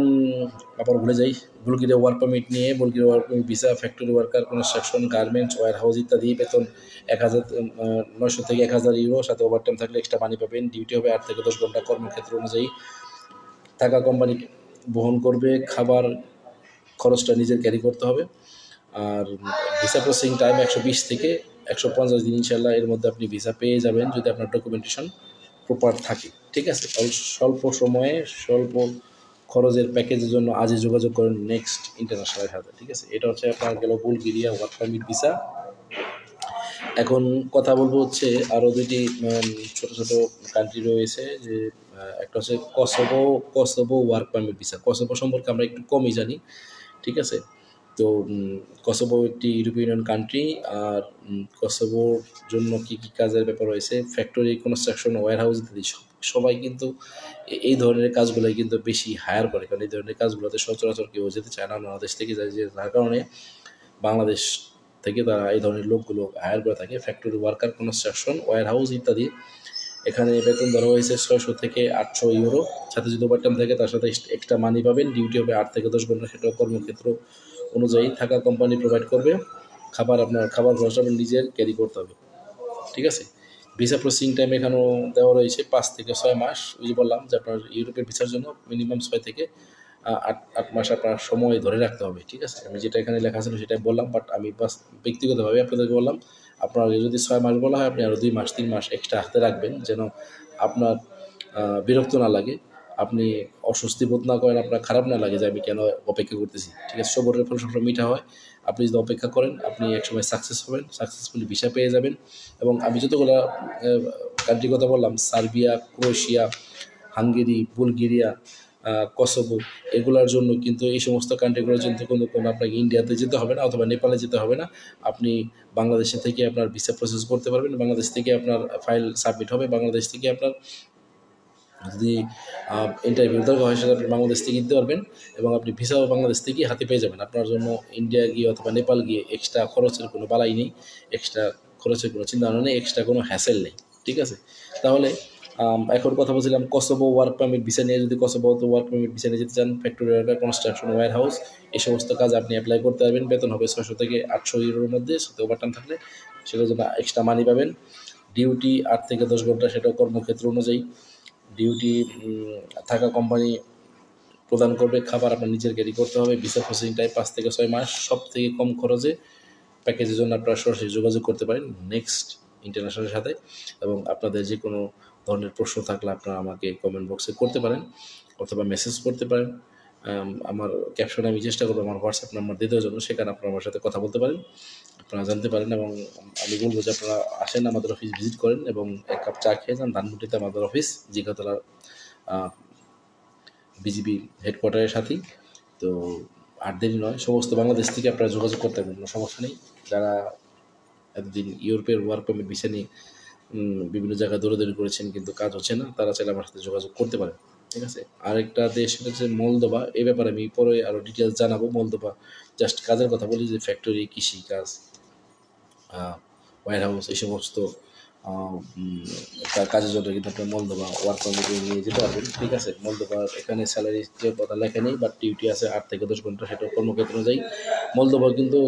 আবার ভুলে যাই। বুলগেরিয়া ওয়ার্ক পারমিট নিয়ে। Bulgaria work permit visa factory worker, construction, garments, warehouse ইত্যাদি। বেতন 900 থেকে 1000 ইউরো, সাথে ওভারটাইম থাকলে এক্সট্রা মানি পাবেন। ডিউটি হবে 8 থেকে 10 ঘন্টা, কর্মক্ষেত্র অনুযায়ী। থাকা কোম্পানি বহন করবে, খাবার খরচটা নিজের ক্যারি করতে হবে। আর ভিসা প্রসেসিং টাইম 120 থেকে 150 দিন। ইনশাল্লাহ এর মধ্যে আপনি ভিসা পেয়ে যাবেন, যদি আপনার ডকুমেন্টেশন প্রপার থাকে। ঠিক আছে, স্বল্প সময়ে স্বল্প খরচের প্যাকেজের জন্য আজই যোগাযোগ করেন নেক্সট ইন্টারন্যাশনালের সাথে। ঠিক আছে, এটা হচ্ছে আপনার গেল বুলগেরিয়া ওয়ার্ক পারমিট ভিসা। এখন কথা বলবো হচ্ছে আরও দুইটি ছোট ছোট কান্ট্রি রয়েছে, যে একটা হচ্ছে Kosovo work permit visa. Kosovo সম্পর্কে আমরা একটু কমই জানি। ঠিক আছে, তো কসোভো একটি ইউরোপিয়ান ইউনিয়ন কান্ট্রি। আর কসোভোর জন্য কী কী কাজের ব্যাপার রয়েছে, ফ্যাক্টরি, কনস্ট্রাকশন, ওয়্যারহাউস ইত্যাদি। সবাই কিন্তু এই ধরনের কাজগুলোই কিন্তু বেশি হায়ার করে, কারণ এই ধরনের কাজগুলোতে সচরাচর কেউ যেতে চায় না, বাংলাদেশ থেকে যায়, যে যার কারণে বাংলাদেশ থেকে তারা এই ধরনের লোকগুলো হায়ার করে থাকে। ফ্যাক্টরি ওয়ার্কার, কনস্ট্রাকশন, ওয়্যারহাউস ইত্যাদি। এখানে বেতন ধরা হয়েছে 600 থেকে 800 ইউরো, সাথে যদি ওভারটাইম থাকে তার সাথে এক্সট্রা মানি পাবেন। ডিউটি হবে 8 থেকে 10 ঘন্টা, সেটাও কর্মক্ষেত্র অনুযায়ী। থাকা কোম্পানি প্রোভাইড করবে, খাবার খরচটা আপনার নিজের ক্যারি করতে হবে। ঠিক আছে, ভিসা প্রসেসিং টাইম এখানেও দেওয়া রয়েছে 5 থেকে 6 মাস। ওই যে বললাম যে আপনার ইউরোপের ভিসার জন্য মিনিমাম 6 থেকে আট মাস আপনার সময় ধরে রাখতে হবে, ঠিক আছে। আমি যেটা এখানে লেখা ছিল সেটাই বললাম, বাট আমি বাস ব্যক্তিগতভাবে আপনাদেরকে বললাম আপনার যদি 6 মাস বলা হয় আপনি আরও 2 মাস 3 মাস এক্সট্রা হাতে রাখবেন, যেন আপনার বিরক্ত না লাগে, আপনি অস্বস্তি বোধ না করেন, আপনার খারাপ না লাগে যে আমি কেন অপেক্ষা করতেছি, ঠিক আছে। সবরের ফল সবসময় মিঠা হয়। আপনি যদি অপেক্ষা করেন আপনি একসময় সাকসেস হবেন, সাকসেসফুলি ভিসা পেয়ে যাবেন। এবং আমি যতগুলো কান্ট্রির কথা বললাম, Serbia, Croatia, Hungary, Bulgaria, Kosovo, এগুলোর জন্য কিন্তু এই সমস্ত কান্ট্রিগুলোর জন্য কোনো আপনাকে ইন্ডিয়াতে যেতে হবে না অথবা নেপালে যেতে হবে না। আপনি বাংলাদেশে থেকে আপনার ভিসা প্রসেস করতে পারবেন, বাংলাদেশ থেকে আপনার ফাইল সাবমিট হবে, বাংলাদেশ থেকে আপনার যদি ইন্টারভিউ দরকার হয় সেটা আপনি বাংলাদেশ থেকে দিতে পারবেন এবং আপনি ভিসাও বাংলাদেশ থেকেই হাতে পেয়ে যাবেন। আপনার জন্য ইন্ডিয়া গিয়ে অথবা নেপাল গিয়ে এক্সট্রা খরচের কোনো বালাই নেই, এক্সট্রা খরচের কোনো চিন্তা ভাবনা নেই, এক্সট্রা কোনো হ্যাসেল নেই, ঠিক আছে। তাহলে এখন কথা বলছিলাম কসোভো ওয়ার্ক পারমিট ভিসা নিয়ে। যদি কসোভো ওয়ার্ক পারমিট ভিসা নিয়ে যেতে চান, factory worker, construction, warehouse, এই সমস্ত কাজ আপনি অ্যাপ্লাই করতে পারবেন। বেতন হবে 600 থেকে 800 ইউরোর মধ্যে, সাথে ওভারটাইম থাকলে সেটার জন্য এক্সট্রা মানি পাবেন। ডিউটি 8 থেকে 10 ঘন্টা, সেটাও কর্মক্ষেত্র অনুযায়ী। ডিউটি থাকা কোম্পানি প্রদান করবে, খাবার আপনার নিজের ক্যারি করতে হবে। ভিসা প্রসেসিং টাইম 5 থেকে 6 মাস। সব থেকে কম খরচে প্যাকেজের জন্য আপনারা সরাসরি যোগাযোগ করতে পারেন নেক্সট ইন্টারন্যাশনালের সাথে। এবং আপনাদের যে কোনো ধরনের প্রশ্ন থাকলে আপনারা আমাকে কমেন্ট বক্সে করতে পারেন অথবা মেসেজ করতে পারেন। আমার ক্যাপশনে আমি চেষ্টা করবো আমার হোয়াটসঅ্যাপ নাম্বার দিয়ে দেওয়ার জন্য, সেখানে আপনারা আমার সাথে কথা বলতে পারেন, আপনারা জানতে পারেন। এবং আমি বলবো যে আপনারা আসেন, আমাদের অফিস ভিজিট করেন এবং এক কাপ চা খেয়ে যান। ধানমন্ডিতে আমাদের অফিস, জিগাতলা বিজিবি হেডকোয়ার্টারের সাথেই। তো আর দেরি নয়, সমস্ত বাংলাদেশ থেকে আপনারা যোগাযোগ করতে পারবেন, কোনো সমস্যা নেই। যারা এতদিন ইউরোপের ওয়ার্ক পারমিট ভিসা নিয়ে বিভিন্ন জায়গায় দৌড়াদৌড়ি করেছেন কিন্তু কাজ হচ্ছে না, তারা চাইলে আমার সাথে যোগাযোগ করতে পারেন, ঠিক আছে। আরেকটা দেশ হচ্ছে মলদোভা। এই ব্যাপারে আমি পরে আরও ডিটেলস জানাবো। মলদোভা জাস্ট কাজের কথা বলি যে ফ্যাক্টরি, কৃষি কাজ, ওয়্যার হাউস, এই সমস্ত কাজের জন্য কিন্তু আপনার মলদোভা ওয়ার্ক পারমিট নিয়ে যেতে পারবেন, ঠিক আছে। মলদোভার এখানে স্যালারি কথা লেখা নেই, বাট ডিউটি আছে 8 থেকে 10 ঘন্টা, সেটা কর্মক্ষেত্র অনুযায়ী। মলদোভা কিন্তু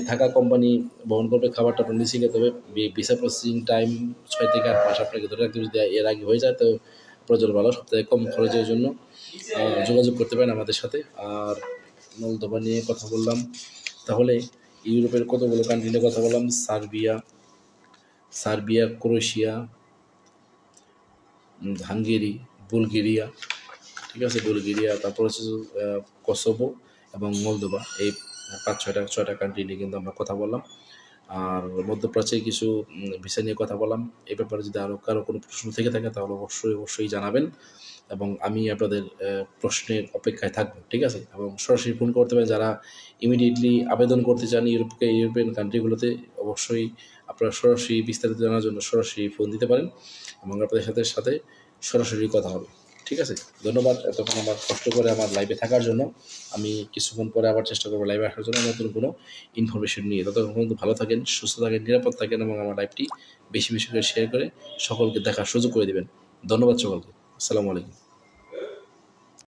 থাকা কোম্পানি বহন করবে, খাবারটা আপনার নিচে খেতে হবে। ভিসা প্রসেসিং টাইম 6 থেকে 8 মাস আপনাকে ধরে রাখতে, যদি এর আগে হয়ে যায় তো প্রয়োজন ভালো, সবথেকে কম খরচের জন্য যোগাযোগ করতে পারেন আমাদের সাথে। আর মলদোভা নিয়ে কথা বললাম, তাহলে ইউরোপের কতগুলো কান্ট্রি নিয়ে কথা বললাম। সার্বিয়া, ক্রোয়েশিয়া, হাঙ্গেরি, বুলগেরিয়া, ঠিক আছে, বুলগেরিয়া, তারপর হচ্ছে কসোভো এবং মলদোভা। এই 5-6টা কান্ট্রি নিয়ে কিন্তু আমরা কথা বললাম। আর মধ্যপ্রাচ্যে কিছু ভিসা নিয়ে কথা বললাম। এই ব্যাপারে যদি আরও কারো কোনো প্রশ্ন থেকে থাকে তাহলে অবশ্যই জানাবেন এবং আমি আপনাদের প্রশ্নের অপেক্ষায় থাকবো, ঠিক আছে। এবং সরাসরি ফোন করতে পারেন যারা ইমিডিয়েটলি আবেদন করতে চান ইউরোপিয়ান কান্ট্রিগুলোতে। অবশ্যই আপনারা সরাসরি বিস্তারিত জানার জন্য সরাসরি ফোন দিতে পারেন এবং আপনাদের সাথে সরাসরি কথা হবে, ঠিক আছে। ধন্যবাদ এতক্ষণ আমার কষ্ট করে আমার লাইভে থাকার জন্য। আমি কিছুক্ষণ পরে আবার চেষ্টা করবো লাইভে আসার জন্য নতুন কোনো ইনফরমেশন নিয়ে। ততক্ষণ পর্যন্ত ভালো থাকেন, সুস্থ থাকেন, নিরাপদ থাকেন এবং আমার লাইভটি বেশি করে শেয়ার করে সকলকে দেখার সুযোগ করে দেবেন। ধন্যবাদ সকলকে। আসসালামু আলাইকুম।